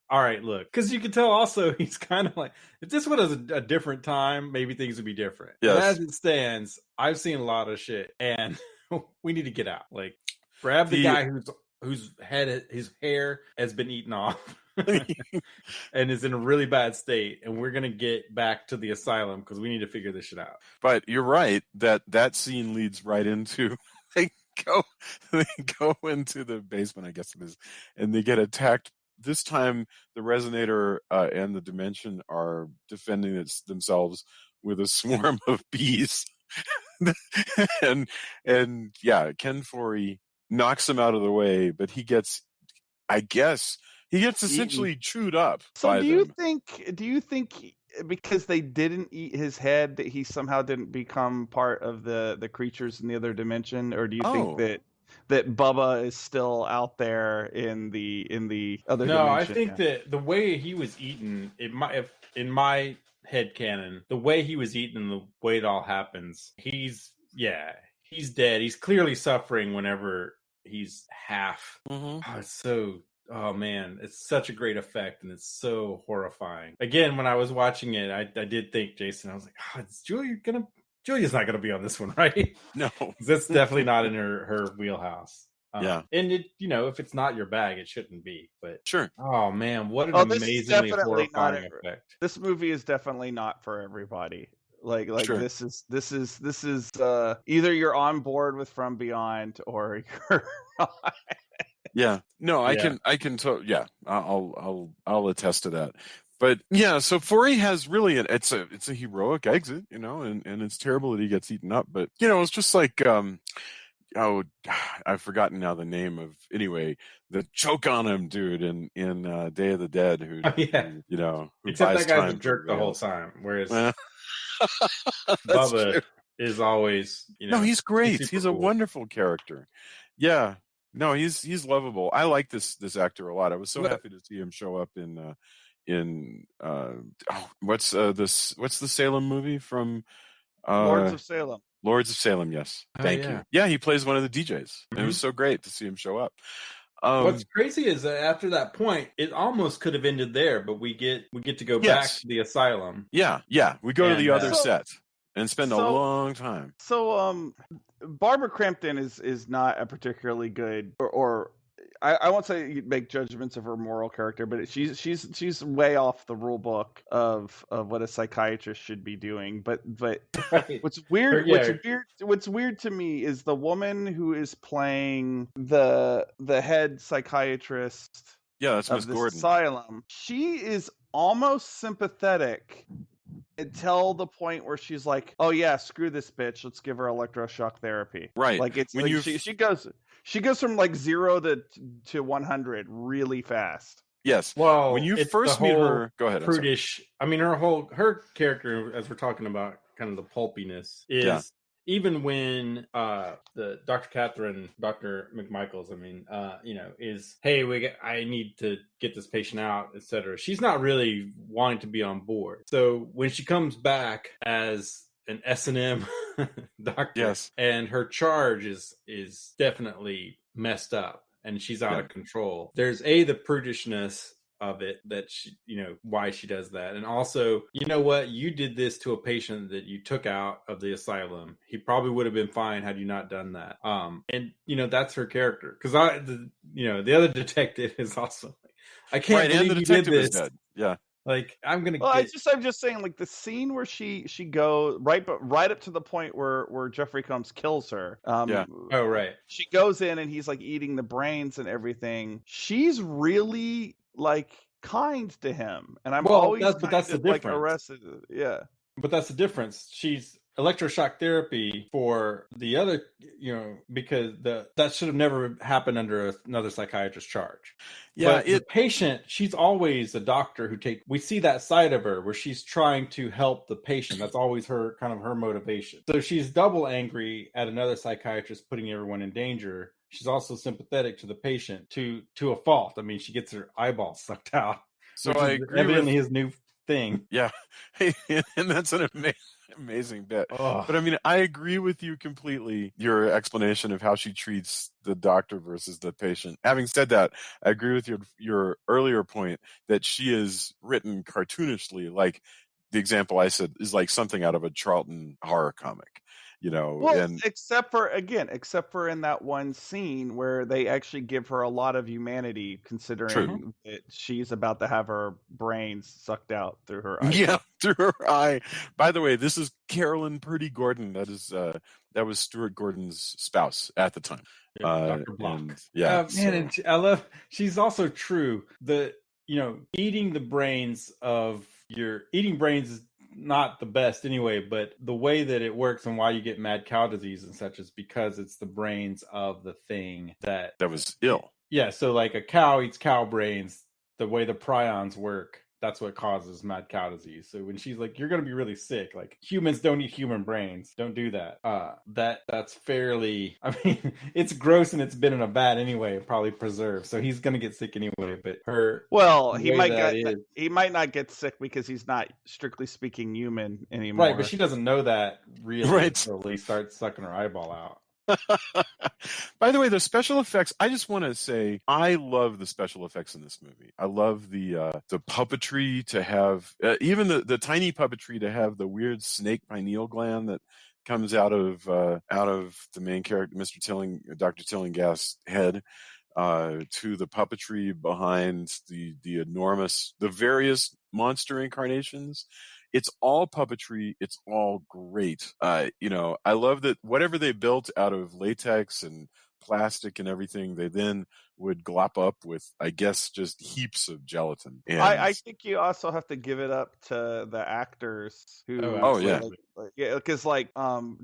all right, look. Because you can tell also he's kind of like, if this was a different time, maybe things would be different. Yes. But as it stands, I've seen a lot of shit, and we need to get out. Like, grab the guy whose hair has been eaten off and is in a really bad state, and we're going to get back to the asylum because we need to figure this shit out. But you're right, that scene leads right into... They go into the basement, I guess it is, and they get attacked. This time, the Resonator and the Dimension are defending themselves with a swarm of bees, and Ken Foree knocks them out of the way, but he gets essentially chewed up. So do you think? Because they didn't eat his head, that he somehow didn't become part of the creatures in the other dimension, or do you think that Bubba is still out there in the other dimension? No, I think that the way he was eaten, in my head canon, the way he was eaten and the way it all happens, he's dead. He's clearly suffering whenever he's half. Mm-hmm. Oh man, it's such a great effect, and it's so horrifying. Again, when I was watching it, I did think, Jason, I was like, is Julia's not gonna be on this one, right? No. That's definitely not in her wheelhouse. Yeah. And it, if it's not your bag, it shouldn't be. But sure. Oh man, what an amazingly horrifying effect. This movie is definitely not for everybody. Like sure. this is either you're on board with From Beyond or you're not. Yeah, no, I can I'll attest to that. But yeah, so Foree has really it's a heroic exit, and it's terrible that he gets eaten up. But it's just like I've forgotten now the name of the choke on him dude in Day of the Dead who who except buys that guy's time a jerk the whole time, whereas Bubba true. Is always no, he's great. He's cool. A wonderful character. Yeah. No, he's lovable. I like this actor a lot. I was so happy to see him show up in what's the Salem movie from Lords of Salem. Lords of Salem, yes. Thank you. Yeah, he plays one of the DJs. Mm-hmm. It was so great to see him show up. What's crazy is that after that point, it almost could have ended there, but we get to go back to the asylum. Yeah. We go to the other set and spend a long time. So Barbara Crampton is not a particularly good or I won't say you make judgments of her moral character, but she's way off the rule book of what a psychiatrist should be doing. But right. what's weird to me is the woman who is playing the head psychiatrist. Yeah, that's Miss Gordon. Asylum. She is almost sympathetic until the point where she's like, "Oh yeah, screw this bitch. Let's give her electroshock therapy." Right. Like it's When like she goes from like 0 to 100 really fast. Yes. When Well, you it's the first meet whole her, go ahead. I'm sorry. prudish. I mean, her character, as we're talking about, kind of the pulpiness, is Yeah. even when the Dr. McMichaels, is, hey, I need to get this patient out, etc. She's not really wanting to be on board. So when she comes back as an S&M doctor, Yes. and her charge is definitely messed up and she's out of control. There's the prudishness of it, that she, why she does that. And also, you know what, you did this to a patient that you took out of the asylum. He probably would have been fine had you not done that. And that's her character, because the other detective is also like, I can't believe and the you detective did is this. dead. Yeah. Like, I'm just saying, like, the scene where she goes right up to the point where Jeffrey Combs kills her. Oh, right. She goes in and he's like eating the brains and everything. She's really like kind to him, and I'm always that's the like difference. arrested. Yeah. But that's the difference. She's electroshock therapy for the other, because that should have never happened under another psychiatrist's charge. Yeah, but the patient, she's always a doctor we see that side of her where she's trying to help the patient. That's always her motivation. So she's double angry at another psychiatrist putting everyone in danger. She's also sympathetic to the patient to a fault. I mean, she gets her eyeballs sucked out. So I agree evidently his new thing. Yeah. And that's an amazing bit. But I mean, I agree with you completely, your explanation of how she treats the doctor versus the patient. Having said that, I agree with your earlier point that she is written cartoonishly. Like the example I said is like something out of a Charlton horror comic. Well, except for in that one scene where they actually give her a lot of humanity, considering that she's about to have her brains sucked out through her eye. Yeah, through her eye. By the way, this is Carolyn Purdy Gordon. That was Stuart Gordon's spouse at the time. Dr. Block. And I love. She's also true. Eating brains is not the best anyway, but the way that it works and why you get mad cow disease and such is because it's the brains of the thing that was ill. Yeah, so like a cow eats cow brains, the way the prions work, that's what causes mad cow disease. So when she's like, you're going to be really sick, like, humans don't eat human brains. Don't do that. That's fairly, I mean, it's gross and it's been in a vat anyway, probably preserved. So he's going to get sick anyway, but he might not get sick because he's not, strictly speaking, human anymore. Right, but she doesn't know that really until he starts sucking her eyeball out. By the way, the special effects, I just want to say I love the special effects in this movie. I love the puppetry, to have even the tiny puppetry, to have the weird snake pineal gland that comes out of the main character, Dr. Tillinghast's head, to the puppetry behind the various monster incarnations. It's all puppetry. It's all great. I love that whatever they built out of latex and plastic and everything, they then would glop up with, I guess, just heaps of gelatin. And I think you also have to give it up to the actors who. Because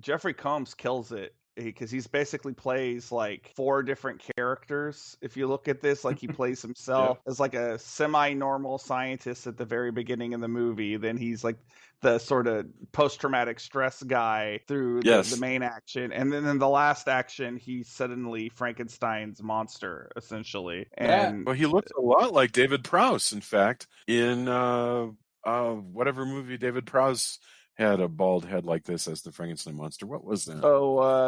Jeffrey Combs kills it. Because he's basically plays like 4 different characters. If you look at this, like, he plays himself as like a semi-normal scientist at the very beginning of the movie. Then he's like the sort of post-traumatic stress guy through the main action. And then in the last action, he's suddenly Frankenstein's monster, essentially. And he looks a lot like David Prowse, in fact, in whatever movie David Prowse had a bald head like this as the Frankenstein monster. What was that?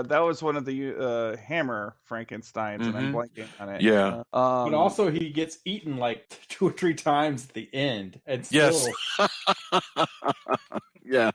That was one of the Hammer Frankensteins, and I'm blanking on it. Yeah. But also he gets eaten like 2 or 3 times at the end. And still... Yeah.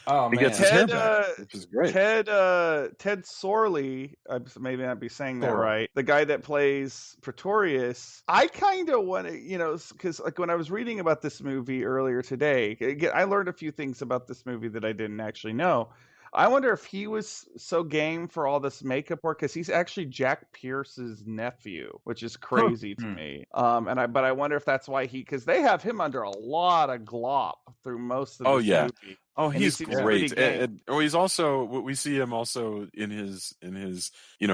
Oh, man. He gets his hair back, which is great. Ted Sorley, I maybe not be saying that right, the guy that plays Pretorius, I kind of want to, because like when I was reading about this movie earlier today, I learned a few things about this movie that I didn't actually know. I wonder if he was so game for all this makeup work because he's actually Jack Pierce's nephew, which is crazy to me. But I wonder if that's why because they have him under a lot of glop through most of this movie. Oh, And he he's seems great. pretty game. He's also, we see him also in his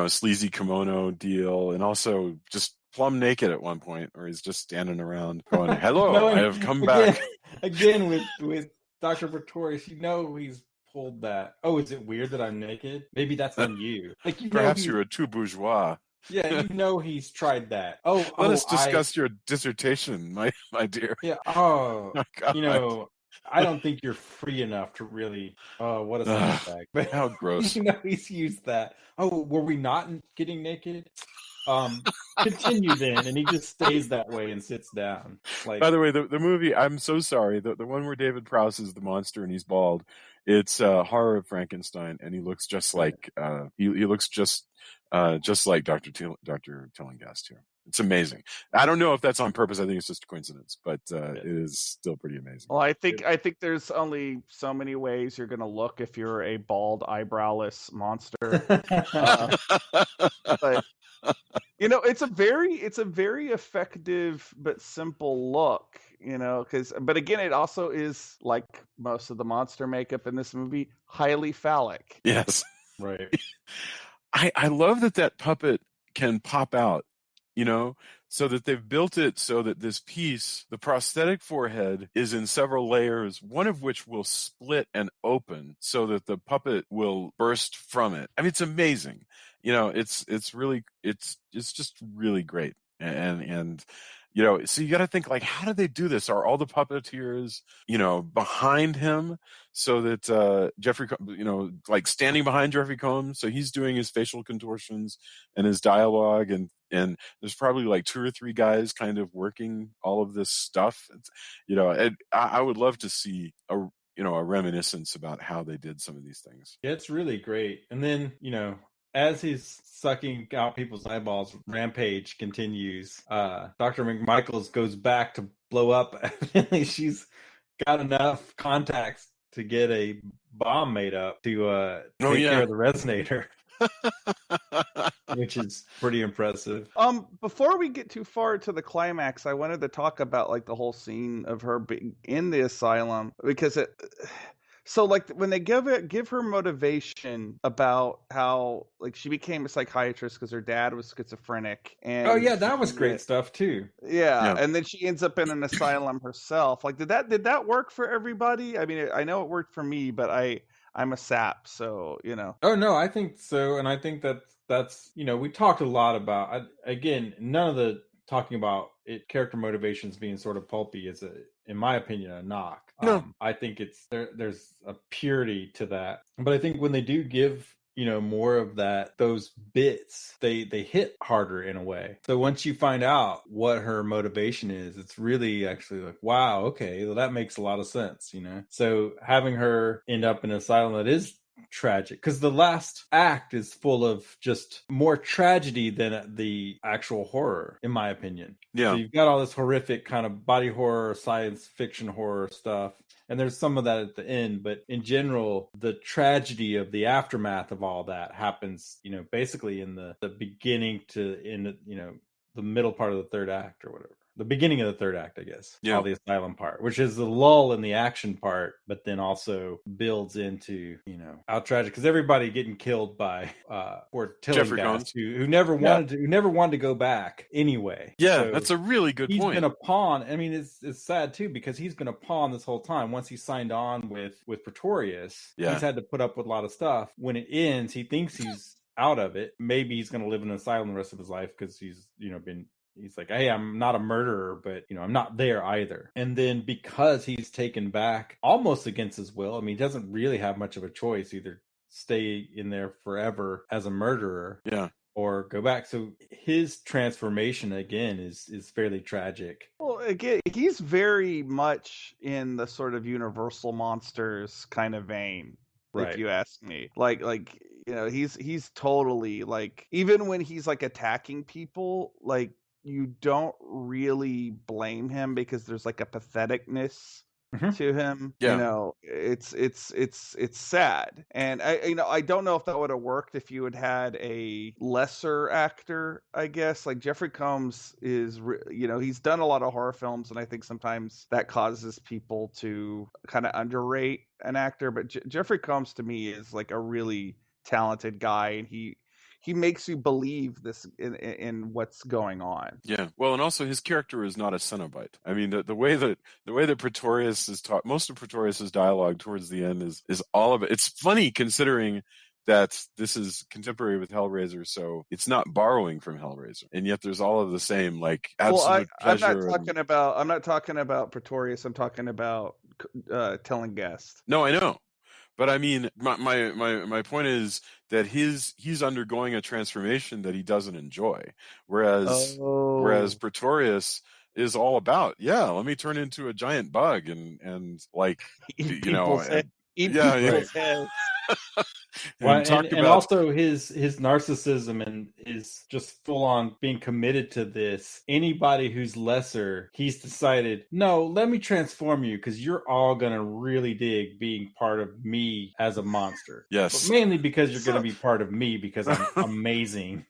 sleazy kimono deal, and also just plumb naked at one point, where he's just standing around going, "Hello, I have come back." Again with Dr. Pretorius, he's pulled that. Oh, is it weird that I'm naked? Maybe that's on you. Like, perhaps you're a too bourgeois. Yeah, he's tried that. Let us discuss your dissertation, my dear. Yeah. Oh, I don't think you're free enough to really. Oh, what a scumbag! But how gross. He's used that. Oh, were we not getting naked? Continue then, and he just stays that way and sits down. Like, by the way, the movie, I'm so sorry, the one where David Prowse is the monster and he's bald, it's Horror of Frankenstein, and he looks just like he looks just like Dr. Tillinghast here. It's amazing. I don't know if that's on purpose. I think it's just a coincidence, but it is still pretty amazing. Well, I think there's only so many ways you're going to look if you're a bald, eyebrowless monster. But it's a very effective but simple look. But again, it also is, like most of the monster makeup in this movie, highly phallic. Yes, right. I love that puppet can pop out. So that they've built it so that this piece, the prosthetic forehead, is in several layers, one of which will split and open so that the puppet will burst from it. I mean, it's amazing. It's just really great. And so you got to think, like, how do they do this? Are all the puppeteers, behind him so that Jeffrey, like standing behind Jeffrey Combs, so he's doing his facial contortions and his dialogue, and there's probably like 2 or 3 guys kind of working all of this stuff. And I would love to see a reminiscence about how they did some of these things. Yeah, it's really great. And then, as he's sucking out people's eyeballs, Rampage continues. Dr. McMichaels goes back to blow up. Evidently, she's got enough contacts to get a bomb made up to take care of the resonator. Which is pretty impressive. Before we get too far to the climax, I wanted to talk about like the whole scene of her being in the asylum, because so like when they give her motivation about how like she became a psychiatrist because her dad was schizophrenic, and that was great stuff too. Yeah, and then she ends up in an asylum herself. Like, did that work for everybody? I mean, I know it worked for me, but I'm a sap, so Oh no, I think so, and I think that's we talked a lot about. Again, none of the talking about it character motivations being sort of pulpy is in my opinion, a knock. No. I think there's a purity to that, but I think when they do give more of those bits, they hit harder in a way. So once you find out what her motivation is, it's really actually like, wow, okay, well, that makes a lot of sense, So having her end up in an asylum that is tragic, because the last act is full of just more tragedy than the actual horror, in my opinion. Yeah. So you've got all this horrific kind of body horror, science fiction horror stuff, and there's some of that at the end, but in general, the tragedy of the aftermath of all that happens, basically in the beginning to in the middle part of the third act or whatever. The beginning of the third act, I guess. Yeah. All the asylum part, which is the lull in the action part, but then also builds into, how tragic, because everybody getting killed by or Tillinghast, who never wanted to go back anyway. Yeah, so that's a really good point. He's been a pawn. I mean, it's sad too, because he's been a pawn this whole time. Once he signed on with Pretorius, he's had to put up with a lot of stuff. When it ends, he thinks he's out of it. Maybe he's going to live in an asylum the rest of his life because he's he's like, hey, I'm not a murderer, but I'm not there either. And then because he's taken back almost against his will, I mean, he doesn't really have much of a choice, either stay in there forever as a murderer, or go back. So his transformation again is fairly tragic. Well, again, he's very much in the sort of Universal monsters kind of vein, right? If you ask me, like he's totally like, even when he's like attacking people, like, you don't really blame him because there's like a patheticness to him. Yeah. You know, it's sad, and I don't know if that would have worked if you had a lesser actor. I guess like Jeffrey Combs is, he's done a lot of horror films, and I think sometimes that causes people to kind of underrate an actor. But Jeffrey Combs to me is like a really talented guy, and he makes you believe this in what's going on. Yeah. Well, and also his character is not a Cenobite. I mean, the way that Pretorius is taught, most of Pretorius's dialogue towards the end is all of it. It's funny considering that this is contemporary with Hellraiser, so it's not borrowing from Hellraiser, and yet there's all of the same like absolute pleasure. I'm not talking about Pretorius. I'm talking about telling guests. No, I know. But I mean, my point is that he's undergoing a transformation that he doesn't enjoy, whereas Pretorius is all about, let me turn into a giant bug and like eat people's heads. And also his narcissism and is just full on being committed to this. Anybody who's lesser, he's decided, no, let me transform you because you're all gonna really dig being part of me as a monster. Yes, but mainly because you're gonna be part of me because I'm amazing.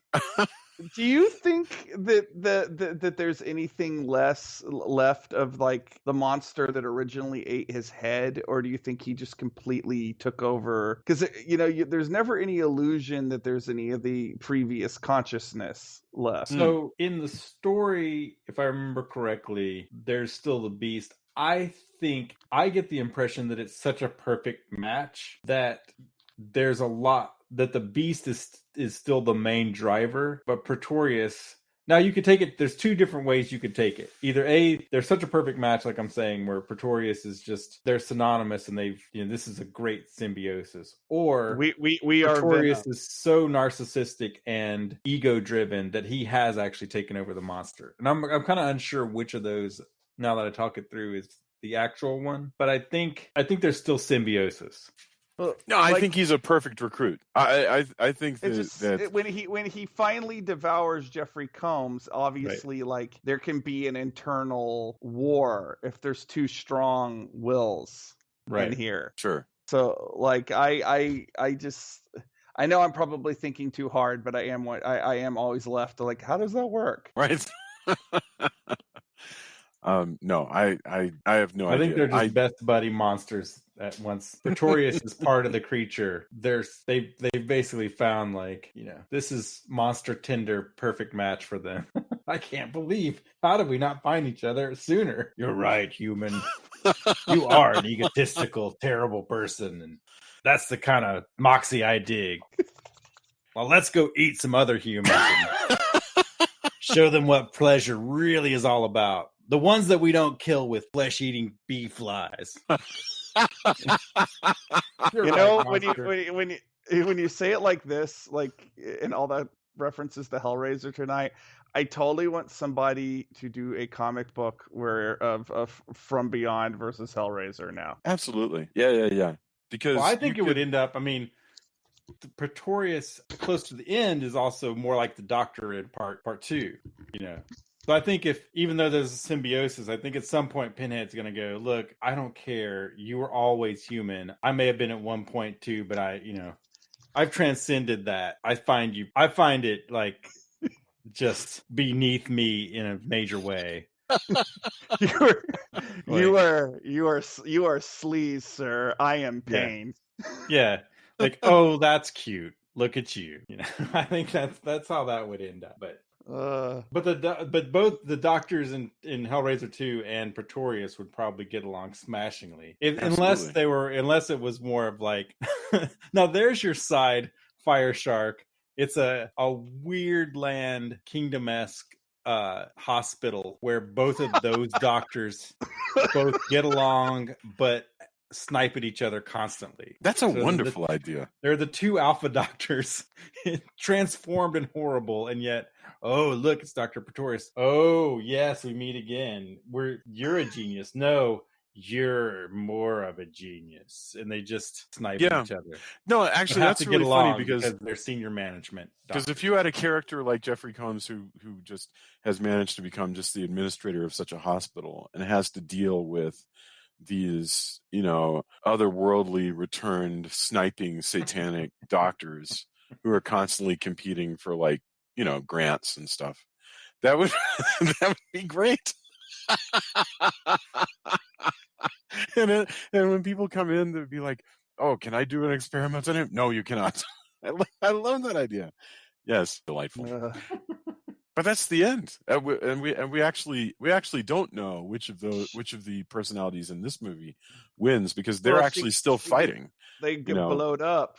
Do you think that there's anything left of like the monster that originally ate his head, or do you think he just completely took over? Because there's never any illusion that there's any of the previous consciousness left. So in the story, if I remember correctly, there's still the beast. I think I get the impression that it's such a perfect match that there's a lot that the beast is still the main driver, but Pretorius. Now you could take it. There's two different ways you could take it. Either they're such a perfect match, like I'm saying, where Pretorius is just they're synonymous, and they've this is a great symbiosis. Or Pretorius is so narcissistic and ego driven that he has actually taken over the monster. And I'm kind of unsure which of those. Now that I talk it through, is the actual one. But I think there's still symbiosis. No, I think he's a perfect recruit. I think that when he finally devours Jeffrey Combs, obviously, like there can be an internal war if there's two strong wills in here. Sure. So, like, I know I'm probably thinking too hard, but I am always left to like, how does that work? Right. No, I have no idea. I think they're just best buddy monsters at once. Pretorius is part of the creature. They've basically found this is monster Tinder perfect match for them. I can't believe, how did we not find each other sooner? You're right, human. You are an egotistical, terrible person, and that's the kind of moxie I dig. Well, let's go eat some other humans and show them what pleasure really is all about. The ones that we don't kill with flesh-eating bee flies. When you say it like this, like in all that references to Hellraiser tonight, I totally want somebody to do a comic book of From Beyond versus Hellraiser now. Absolutely, yeah. Because I think it would end up. I mean, the Pretorius close to the end is also more like the Doctor in part 2. So I think even though there's a symbiosis, I think at some point Pinhead's going to go, look, I don't care. You were always human. I may have been at one point too, but I've transcended that. I find it like just beneath me in a major way. You are sleaze, sir. I am pain. Yeah. Like, oh, that's cute. Look at you. I think that's how that would end up. But both the doctors in Hellraiser 2 and Pretorius would probably get along smashingly, unless it was more of like, now there's your side Fire Shark. It's a weird land kingdom-esque hospital where both of those doctors both get along, but snipe at each other constantly. That's a wonderful idea. They're the two alpha doctors, transformed and horrible, and yet, oh look, it's Dr. Pretorius. Oh yes, we meet again. You're a genius. No, you're more of a genius, and they just snipe at each other. No, actually, that's really funny because they're senior management. Because if you had a character like Jeffrey Combs who just has managed to become just the administrator of such a hospital and has to deal with these, otherworldly returned sniping satanic doctors who are constantly competing for grants and stuff. That would that would be great. and when people come in, they'd be like, "Oh, can I do an experiment on him?" No, you cannot. I love that idea. Yes, delightful. But that's the end, and we actually don't know which of the personalities in this movie wins, because they're actually still fighting. They get blown up.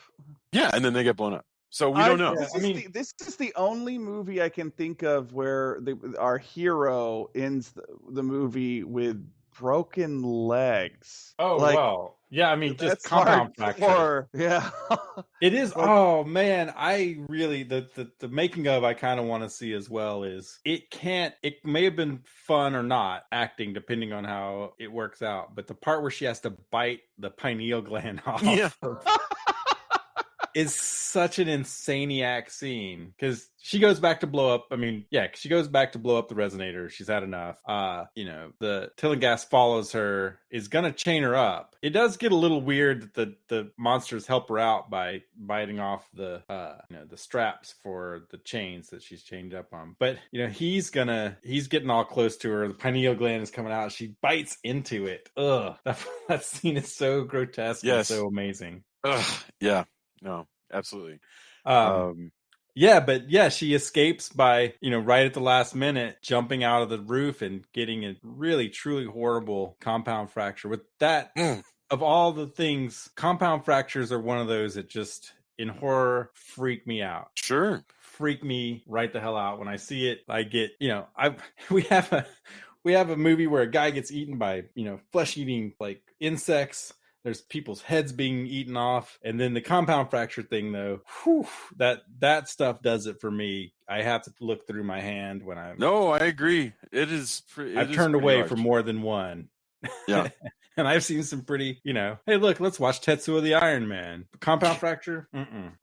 Yeah, and then they get blown up. So we don't know. This is the only movie I can think of where our hero ends the movie with broken legs. Oh, wow. Yeah, I mean, just compound fracture. Yeah. It is. Oh, man. I really, the making of I kind of want to see as well is it may have been fun or not acting, depending on how it works out. But the part where she has to bite the pineal gland off. Yeah. Is such an insaniac scene, because she goes back to blow up. I mean, yeah, she goes back to blow up the resonator. She's had enough. The Tillinghast follows her, is gonna chain her up. It does get a little weird that the monsters help her out by biting off the straps for the chains that she's chained up on. But he's getting all close to her. The pineal gland is coming out. She bites into it. Ugh, that scene is so grotesque. Yes. And so amazing. Ugh, yeah. No, absolutely. She escapes by, right at the last minute, jumping out of the roof and getting a really, truly horrible compound fracture. With that, of all the things, compound fractures are one of those that just, in horror, freak me out. Sure. Freak me right the hell out. When I see it, I get, we have a movie where a guy gets eaten by, flesh-eating, insects. There's people's heads being eaten off. And then the compound fracture thing, though, that stuff does it for me. I have to look through my hand when I'm... No, I agree. I've turned away for more than one. Yeah. And I've seen some pretty, hey, look, let's watch Tetsuo the Iron Man. Compound fracture?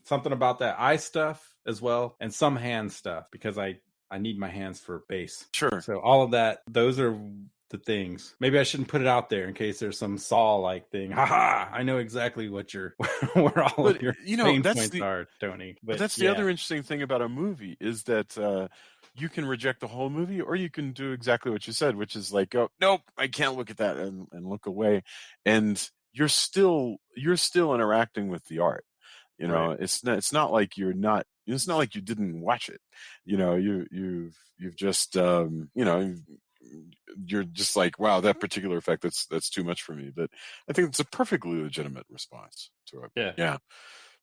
Something about that eye stuff as well. And some hand stuff, because I need my hands for base. Sure. So all of that, those are... the things. Maybe I shouldn't put it out there in case there's some Saw-like thing. Haha! I know exactly what where all of your pain points are, Tony. But that's the other interesting thing about a movie is that you can reject the whole movie, or you can do exactly what you said, which is like, oh, nope, I can't look at that, and look away. And you're still interacting with the art. Right. It's not like you're not. It's not like you didn't watch it. You've just you're just like, wow, that particular effect, that's too much for me. But I think it's a perfectly legitimate response to it. Yeah.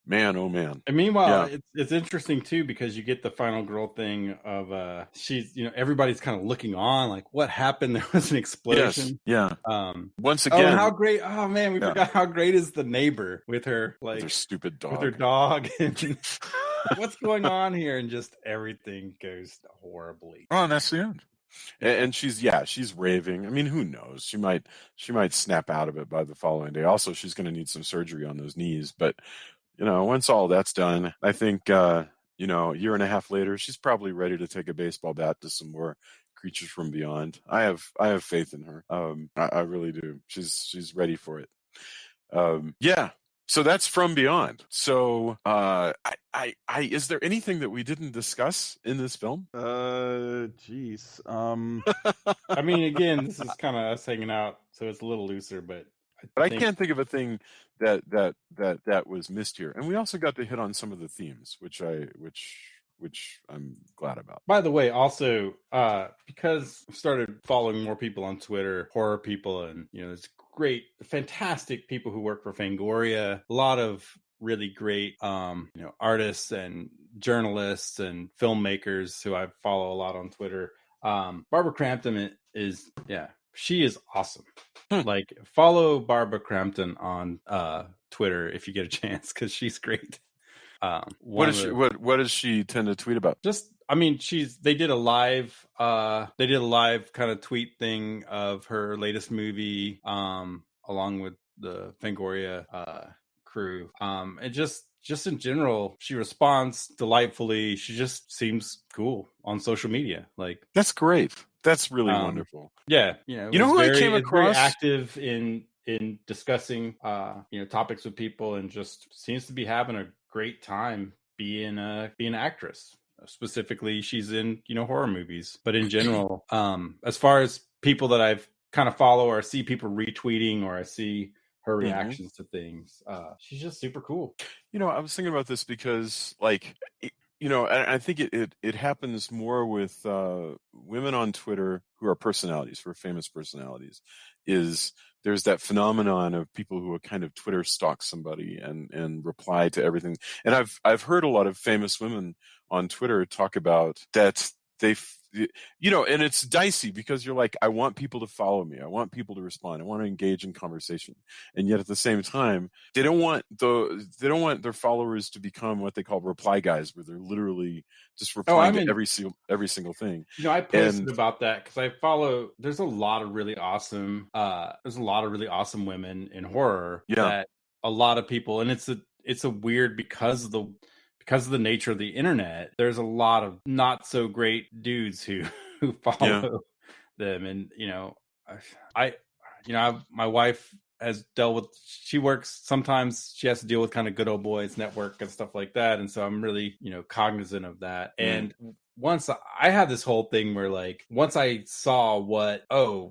Man, oh man. And meanwhile, it's interesting too, because you get the final girl thing of she's, everybody's kind of looking on, like, what happened? There was an explosion. Yes. Yeah. Once again, how great! Oh man, we forgot how great is the neighbor with her, like, with her stupid dog, with her dog, and what's going on here? And just everything goes horribly. Oh, and that's the end. And she's raving. I mean, who knows? She might snap out of it by the following day. Also, she's going to need some surgery on those knees. But once all that's done, I think a year and a half later, she's probably ready to take a baseball bat to some more Creatures from Beyond. I have faith in her. I really do. She's ready for it. Yeah. So that's From Beyond. So, is there anything that we didn't discuss in this film? Geez. I mean, again, this is kind of us hanging out, so it's a little looser, but I can't think of a thing that was missed here. And we also got to hit on some of the themes, which I'm glad about. By the way, also, because I've started following more people on Twitter, horror people, and there's great, fantastic people who work for Fangoria. A lot of really great, artists and journalists and filmmakers who I follow a lot on Twitter. Barbara Crampton she is awesome. Like, follow Barbara Crampton on Twitter if you get a chance, because she's great. What does she tend to tweet about? They did a live kind of tweet thing of her latest movie, along with the Fangoria crew. And just in general, she responds delightfully. She just seems cool on social media. Like, that's great. That's really wonderful. Yeah, You know who I came it's very across? active in discussing topics with people, and just seems to be having a great time being an actress. Specifically, she's in horror movies, but in general, as far as people that I've kind of follow, or I see people retweeting, or I see her reactions to things, she's just super cool. I was thinking about this because, like, I think it happens more with women on Twitter who are personalities, who are famous personalities. There's that phenomenon of people who kind of Twitter stalk somebody and reply to everything. And I've heard a lot of famous women on Twitter talk about that and it's dicey because you're like, I want people to follow me. I want people to respond. I want to engage in conversation. And yet at the same time, they don't want their followers to become what they call reply guys, where they're literally just replying to every single thing. I posted about that because I follow, there's a lot of really awesome women in horror that a lot of people, and it's a weird, because of the nature of the internet, there's a lot of not so great dudes who follow them. And my wife has dealt with, sometimes she has to deal with kind of good old boys network and stuff like that, and so I'm really cognizant of that. And once I had this whole thing where, like, once I saw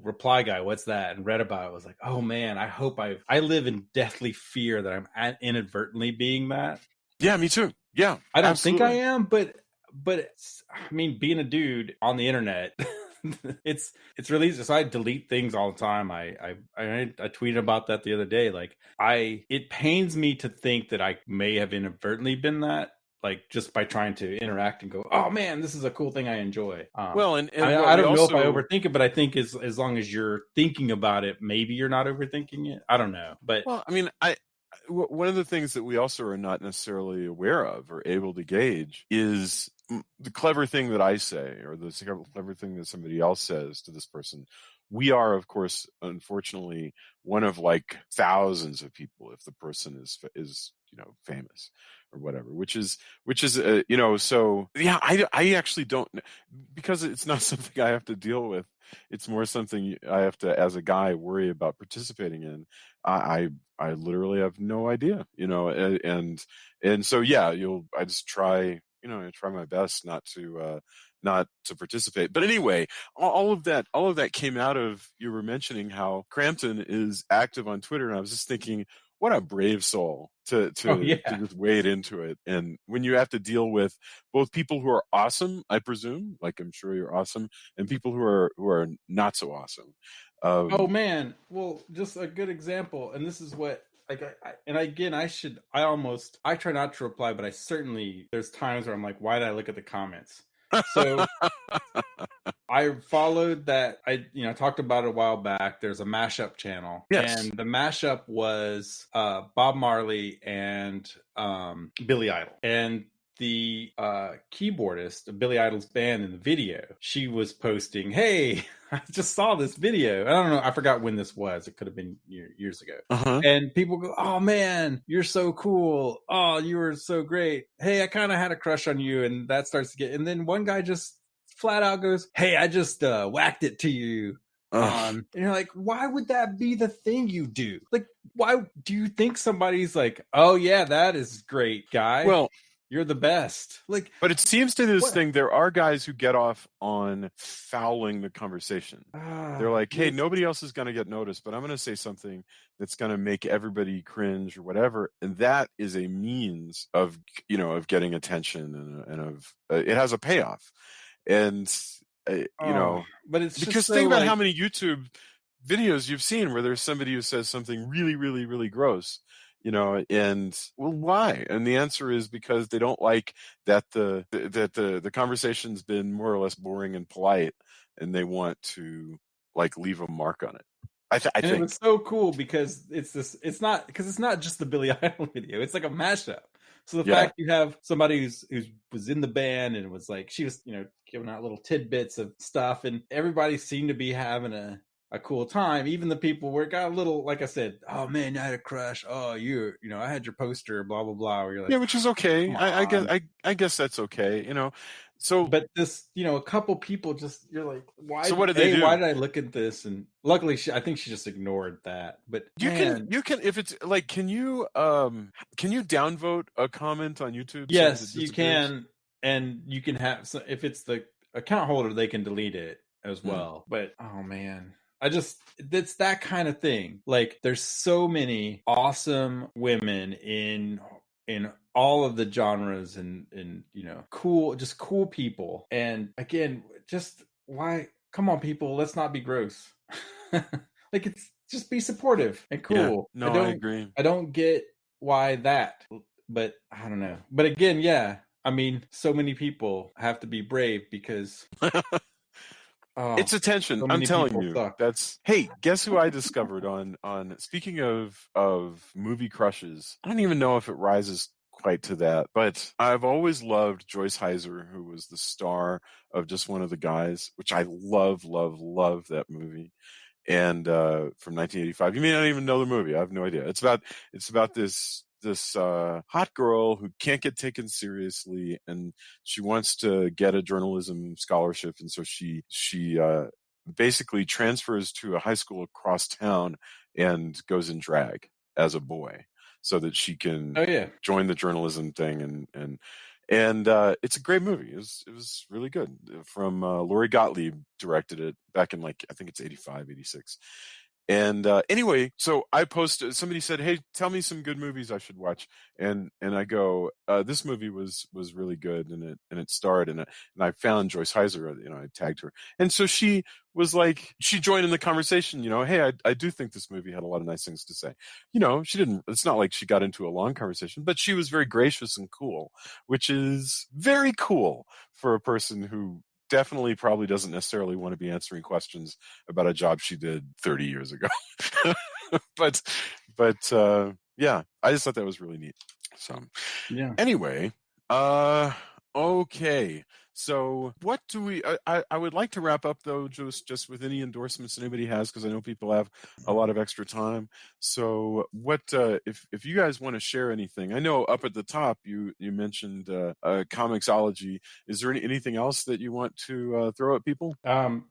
reply guy, what's that, and read about it, I was like, oh man, I hope I live in deathly fear that I'm inadvertently being that. Yeah, me too. Yeah, I don't think I am, but I mean, being a dude on the internet, it's really just, I delete things all the time. I tweeted about that the other day. Like, it pains me to think that I may have inadvertently been that, like, just by trying to interact and go, oh man, this is a cool thing I enjoy. I don't know if I overthink it, but I think as long as you're thinking about it, maybe you're not overthinking it. I don't know, but I mean, one of the things that we also are not necessarily aware of or able to gauge is the clever thing that I say, or the clever thing that somebody else says to this person. We are, of course, unfortunately, one of like thousands of people if the person is famous or whatever, which is so yeah, I actually don't, because it's not something I have to deal with. It's more something I have to, as a guy, worry about participating in. I literally have no idea, and so yeah, I just try, I try my best not to participate. But anyway, all of that came out of, you were mentioning how Crampton is active on Twitter, and I was just thinking, what a brave soul to just wade into it. And when you have to deal with both people who are awesome, I presume, like I'm sure you're awesome, and people who are not so awesome. Oh man, well, just a good example, and this is what, like, I try not to reply, but there's times where I'm like, why did I look at the comments? So I followed that. I talked about it a while back. There's a mashup channel, and the mashup was Bob Marley and Billy Idol, and the keyboardist of Billy Idol's band in the video, she was posting, hey, I just saw this video. I don't know, I forgot when this was. It could have been years ago. And people go, oh man, you're so cool. Oh, you were so great. Hey, I kind of had a crush on you. And that starts to get, and then one guy just flat out goes, hey, I just whacked it to you. And you're like, why would that be the thing you do? Like, why do you think somebody's like, oh yeah, that is great, guy. Well, you're the best. Like, but it seems to this thing, there are guys who get off on fouling the conversation. They're like, hey, nobody else is going to get noticed, but I'm going to say something that's going to make everybody cringe or whatever. And that is a means of, of getting attention, and of it has a payoff. And, but it's because think about how many YouTube videos you've seen where there's somebody who says something really, really, really gross. And well, why? And the answer is because they don't like that the conversation's been more or less boring and polite, and they want to like leave a mark on it. I think it was so cool because it's not just the Billy Idol video. It's like a mashup. So the fact you have somebody who was in the band and was like, she was, giving out little tidbits of stuff, and everybody seemed to be having a cool time. Even the people where it got a little, like I said, oh man, I had a crush. Oh, I had your poster, blah blah blah. Where you're like, Yeah, which is okay. come I guess on. I guess that's okay. So But this, a couple people just, you're like, so what did they do? why did I look at this? And luckily, I think she just ignored that. But You man, can if it's like, can you downvote a comment on YouTube? So that it yes, you disappears? can, and you can have if it's the account holder, they can delete it as well. But oh man, it's that kind of thing. Like, there's so many awesome women in all of the genres, and cool people. And again, just why? Come on, people, let's not be gross. Like, it's just be supportive and cool. Yeah, no, I agree. I don't get why that, but I don't know. But again, yeah, I mean, so many people have to be brave because it's attention. so I'm many telling people you. suck. Hey, guess who I discovered on speaking of movie crushes? I don't even know if it rises quite to that, but I've always loved Joyce Heiser, who was the star of Just One of the Guys, which I love that movie. And from 1985. You may not even know the movie. I have no idea. It's about this hot girl who can't get taken seriously, and she wants to get a journalism scholarship, and so she basically transfers to a high school across town and goes in drag as a boy so that she can join the journalism thing, and it's a great movie. It was really good. From Lori Gottlieb directed it back in, like, I think it's 85, 86. And anyway, so I posted. Somebody said, "Hey, tell me some good movies I should watch." And I go, "This movie was really good, and it starred in it." And I found Joyce Heiser. I tagged her, and so she was like, she joined in the conversation. Hey, I do think this movie had a lot of nice things to say. She didn't. It's not like she got into a long conversation, but she was very gracious and cool, which is very cool for a person who definitely probably doesn't necessarily want to be answering questions about a job she did 30 years ago. but yeah, I just thought that was really neat. So Yeah. anyway, okay. So what do we, I would like to wrap up though, just with any endorsements anybody has, because I know people have a lot of extra time. So what, if you guys want to share anything, I know up at the top, you mentioned Comixology. Is there anything else that you want to throw at people?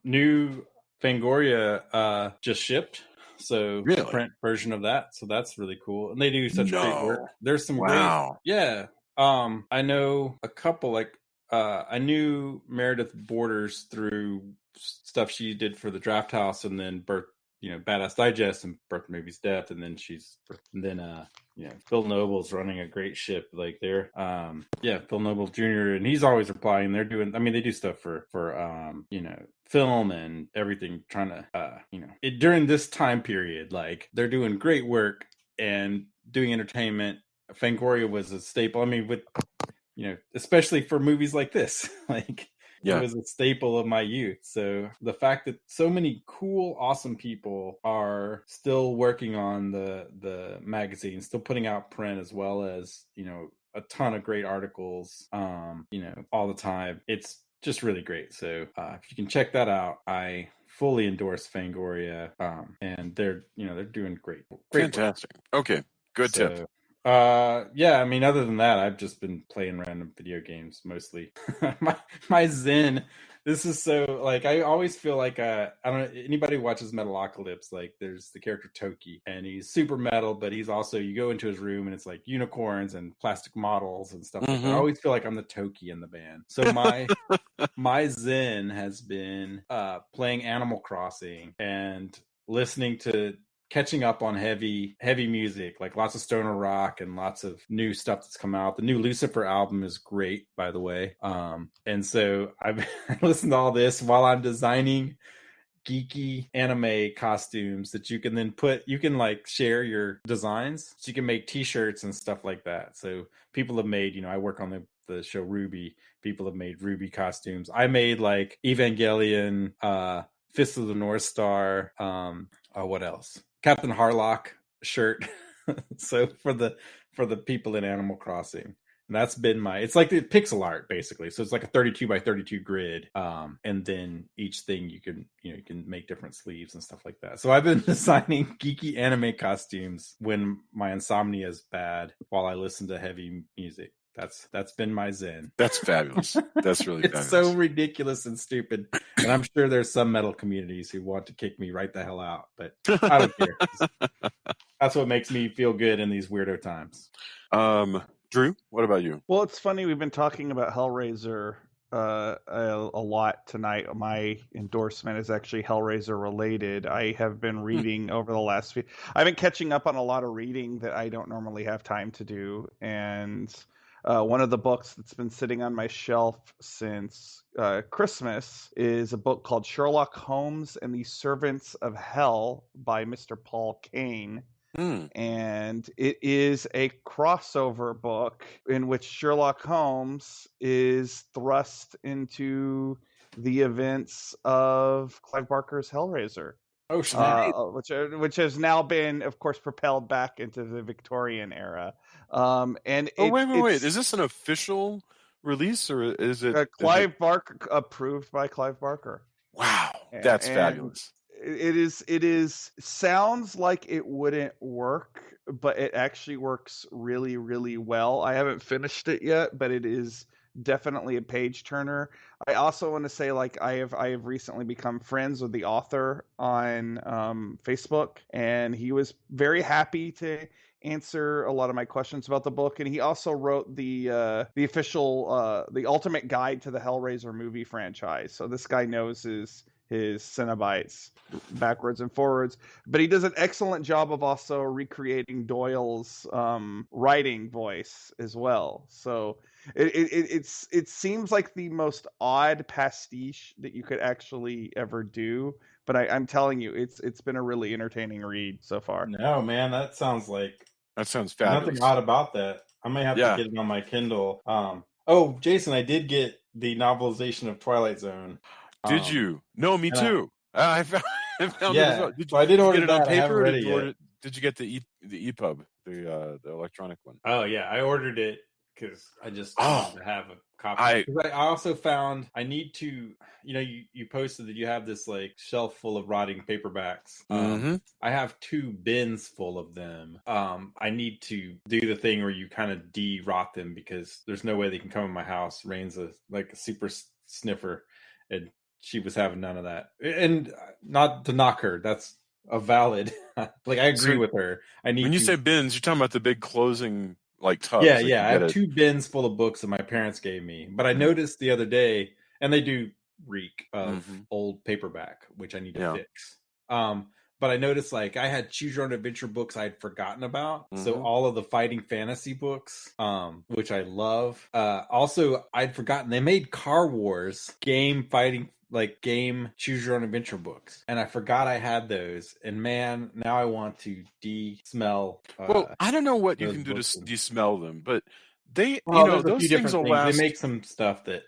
New Fangoria just shipped. So Really? print version of that. So that's really cool. And they do such great work. There's some great, yeah. I know a couple, like, I knew Meredith Borders through stuff she did for the Draft House, and then Badass Digest and Birth Movies Death, and then Phil Noble's running a great ship. Like, they're Phil Noble Jr., and he's always replying. They're doing, I mean, they do stuff for film and everything, trying to during this time period, like, they're doing great work and doing entertainment. Fangoria was a staple. I mean, with especially for movies like this, like, it was a staple of my youth. So the fact that so many cool, awesome people are still working on the magazine, still putting out print, as well as, a ton of great articles, all the time. It's just really great. So if you can check that out, I fully endorse Fangoria. And they're doing great. Fantastic. Work. Okay. Good tip. Yeah, I mean, other than that, I've just been playing random video games mostly. my Zen, this is so, like, I always feel like I don't know, anybody who watches Metalocalypse, like, there's the character Toki, and he's super metal, but he's also, you go into his room and it's like unicorns and plastic models and stuff like that. I always feel like I'm the Toki in the band. So my Zen has been playing Animal Crossing and listening to, catching up on heavy music, like lots of stoner rock and lots of new stuff that's come out. The new Lucifer album is great, by the way. And so I've listened to all this while I'm designing geeky anime costumes that you can then like share your designs. So you can make t-shirts and stuff like that. So people have made, I work on the show Ruby. People have made Ruby costumes. I made, like, Evangelion, Fist of the North Star, what else? Captain Harlock shirt. So for the people in Animal Crossing. And that's been it's like the pixel art basically. So it's like a 32 by 32 grid. And then each thing you can make different sleeves and stuff like that. So I've been designing geeky anime costumes when my insomnia is bad while I listen to heavy music. That's been my zen. That's fabulous. That's really it's fabulous. So ridiculous and stupid. And I'm sure there's some metal communities who want to kick me right the hell out, but I don't care. That's what makes me feel good in these weirdo times. Drew, what about you? Well, it's funny. We've been talking about Hellraiser a lot tonight. My endorsement is actually Hellraiser related. I have been reading over the last few. I've been catching up on a lot of reading that I don't normally have time to do, and one of the books that's been sitting on my shelf since Christmas is a book called Sherlock Holmes and the Servants of Hell by Mr. Paul Kane. And it is a crossover book in which Sherlock Holmes is thrust into the events of Clive Barker's Hellraiser. Which has now been, of course, propelled back into the Victorian era. Wait! Is this an official release, or is it Barker, approved by Clive Barker? Wow, that's fabulous. It is sounds like it wouldn't work, but it actually works really, really well. I haven't finished it yet, but it is definitely a page turner. I also want to say, like, I have recently become friends with the author on Facebook, and he was very happy to answer a lot of my questions about the book, and he also wrote the official the ultimate guide to the Hellraiser movie franchise. So this guy knows his Cenobites backwards and forwards, but he does an excellent job of also recreating Doyle's writing voice as well. So it seems like the most odd pastiche that you could actually ever do, but I'm telling you, it's been a really entertaining read so far. No, man, that sounds fabulous. Nothing odd about that. I may have to get it on my Kindle. Oh, Jason, I did get the novelization of Twilight Zone. Did you? No, me too. I found it as well. I did order get it on that. paper. Did you get the EPUB, the electronic one? Oh yeah, I ordered it because I just wanted to have a copy. I also found I need to. You posted that you have this like shelf full of rotting paperbacks. I have 2 bins full of them. I need to do the thing where you kind of de-rot them because there's no way they can come in my house. Rain's a super sniffer, and she was having none of that. And not to knock her, that's a valid. Like I agree with her. When you say bins, you're talking about the big closing like tubs. Yeah. I have 2 bins full of books that my parents gave me. But I noticed the other day, and they do reek of old paperback, which I need to fix. But I noticed like I had Choose Your Own Adventure books I'd forgotten about. So all of the fighting fantasy books, which I love. Also, I'd forgotten they made Car Wars game Choose Your Own Adventure books. And I forgot I had those. And man, now I want to de-smell. Well, I don't know what you can do to de-smell them, but those things will last. They make some stuff that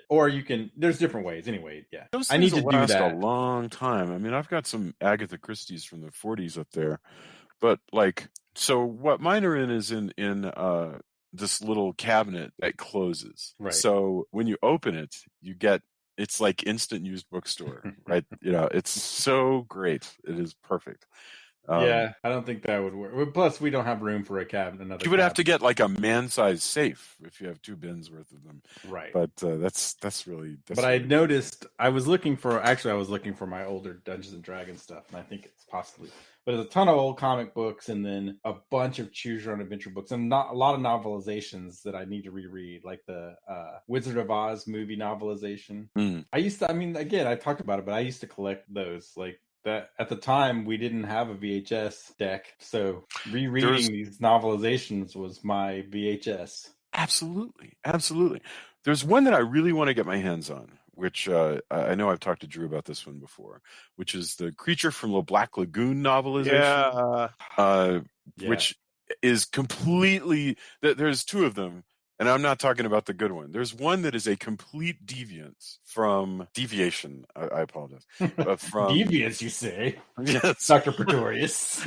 or you can, there's different ways anyway. Yeah. Those things will last a long time. I mean, I've got some Agatha Christie's from the 40s up there, but so what mine are in is in this little cabinet that closes. Right. So when you open it, it's like instant used bookstore, right? It's so great. It is perfect. I don't think that would work. Plus, we don't have room for a cabinet. You would have to get like a man-sized safe if you have 2 bins worth of them. Right. But that's really. I noticed I was looking for my older Dungeons and Dragons stuff, and I think it's possibly. But there's a ton of old comic books, and then a bunch of Choose Your Own Adventure books, and not a lot of novelizations that I need to reread, like the Wizard of Oz movie novelization. I talked about it, but I used to collect those. Like that at the time, we didn't have a VHS deck, so rereading these novelizations was my VHS. Absolutely. There's one that I really want to get my hands on, which I know I've talked to Drew about this one before, which is the Creature from the Black Lagoon novelization, which is completely. There's 2 of them. And I'm not talking about the good one. There's one that is a complete deviation. I apologize. From deviance, you say? Yes, Dr. Pretorius.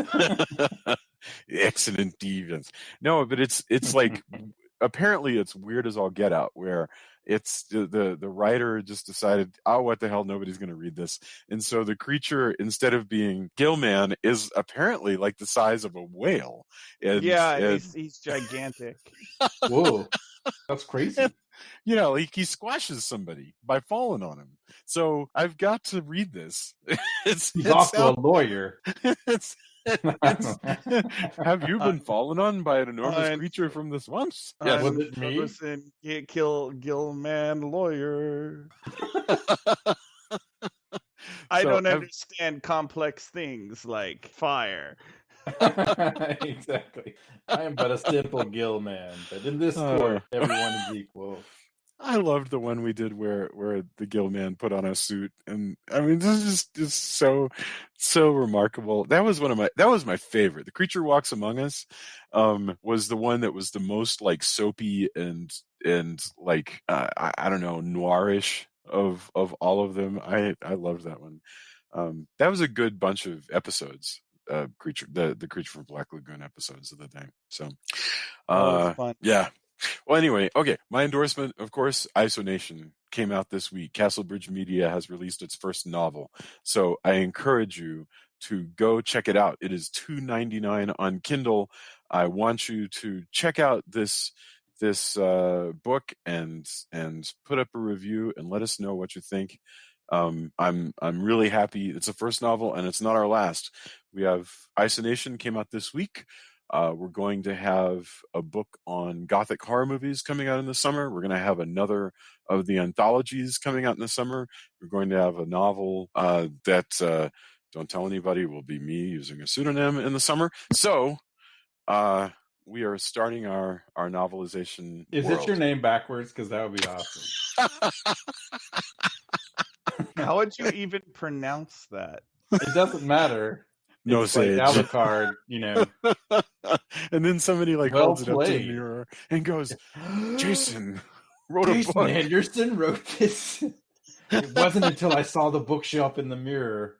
Excellent deviance. No, but it's like apparently it's weird as all get out, where it's the writer just decided, oh, what the hell, nobody's going to read this. And so the creature, instead of being Gillman, is apparently like the size of a whale. And he's gigantic. Whoa, that's crazy. And, he squashes somebody by falling on him. So I've got to read this. He's also a lawyer. Have you been fallen on by an enormous creature from the swamps? Yes. Was it me? Listen, Gillman lawyer. I don't understand complex things like fire. Exactly. I am but a simple gill man, but in this court, everyone is equal. I loved the one we did where the gill man put on a suit, and I mean, this is just so remarkable. That was my favorite. The Creature Walks Among Us was the one that was the most like soapy and like I don't know, noirish of all of them. I loved that one. That was a good bunch of episodes. The Creature from Black Lagoon episodes of the day. So was fun. Yeah. Well, anyway, okay. My endorsement, of course, Isonation came out this week. Castlebridge Media has released its first novel, so I encourage you to go check it out. It is $2.99 on Kindle. I want you to check out this book and put up a review and let us know what you think. I'm really happy. It's the first novel, and it's not our last. We have Isonation came out this week. We're going to have a book on Gothic horror movies coming out in the summer. We're going to have another of the anthologies coming out in the summer. We're going to have a novel that don't tell anybody will be me using a pseudonym in the summer. So we are starting our novelization. Is world. it your name backwards? Because that would be awesome. How would you even pronounce that? It doesn't matter. No it's sage. like Alucard, And then somebody holds it up to the mirror and goes, Jason wrote a book. Anderson wrote this. It wasn't until I saw the bookshelf in the mirror.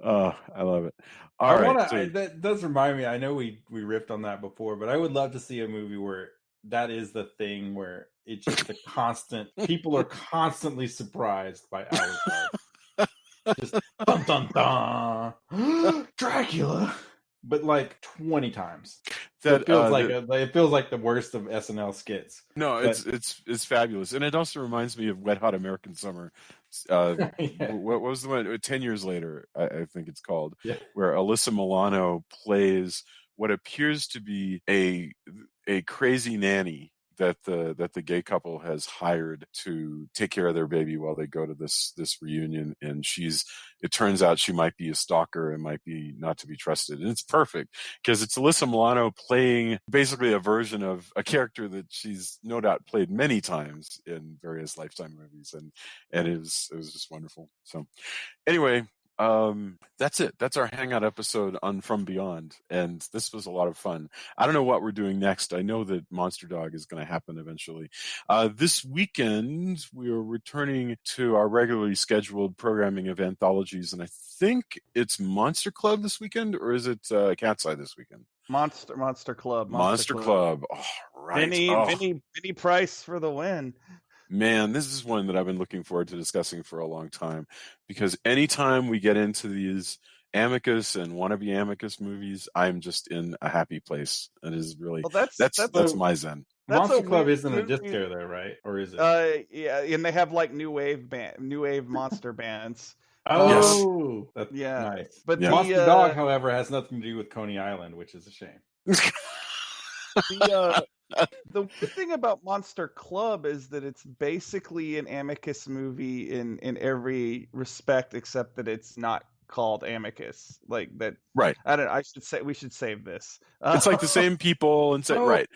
Oh, I love it. All right. That does remind me, I know we riffed on that before, but I would love to see a movie where that is the thing, where it's just a constant, people are constantly surprised by Alucard. Just dun dun dun, Dracula, but like 20 times. So it feels like the worst of SNL skits. No, it's fabulous, and it also reminds me of Wet Hot American Summer. Yeah. What was the one? 10 Years Later, I think it's called, where Alyssa Milano plays what appears to be a crazy nanny that the gay couple has hired to take care of their baby while they go to this reunion, and it turns out she might be a stalker and might be not to be trusted. And it's perfect because it's Alyssa Milano playing basically a version of a character that she's no doubt played many times in various Lifetime movies, and it was just wonderful. So anyway, that's it. That's our Hangout episode on From Beyond, and this was a lot of fun. I don't know what we're doing next. I know that Monster Dog is going to happen eventually. This weekend, we are returning to our regularly scheduled programming of anthologies, and I think it's Monster Club this weekend, or is it Cat's Eye this weekend? Monster Club. Monster Club. Oh, right. Vinny Price for the win. Man, this is one that I've been looking forward to discussing for a long time, because anytime we get into these Amicus and wannabe Amicus movies, I'm just in a happy place. It is really that's my zen. Monster Club isn't a disco though, right? Or is it? Yeah, and they have like new wave monster bands. Oh, that's nice. But Monster Dog, however, has nothing to do with Coney Island, which is a shame. The weird thing about Monster Club is that it's basically an Amicus movie in every respect, except that it's not called Amicus. Like that, right? We should save this. It's like the same people and right.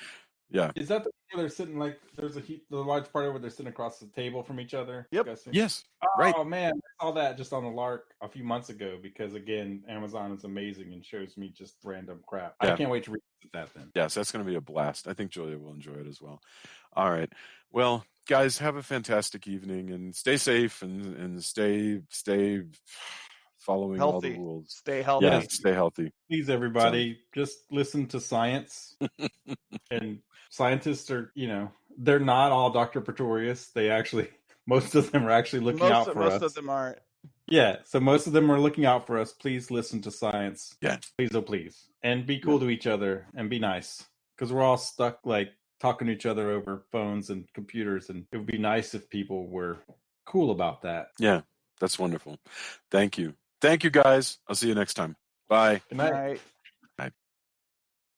Yeah. Is that the where they're sitting, like there's the large part where they're sitting across the table from each other? Yep. Yes. Right. Oh man, I saw that just on the lark a few months ago, because again, Amazon is amazing and shows me just random crap. Yeah. I can't wait to revisit that then. Yes, that's going to be a blast. I think Julia will enjoy it as well. All right. Well, guys, have a fantastic evening and stay safe and stay following all the rules. Stay healthy. Yeah, stay healthy. Please, everybody, just listen to science. And scientists are, they're not all Dr. Pretorius. Most of them are actually looking out for us. Most of them aren't. Yeah, so most of them are looking out for us. Please listen to science. Yeah. Please, oh please. And be cool to each other and be nice. Because we're all stuck, talking to each other over phones and computers. And it would be nice if people were cool about that. Yeah, that's wonderful. Thank you. Thank you, guys. I'll see you next time. Bye. Good night. Good night.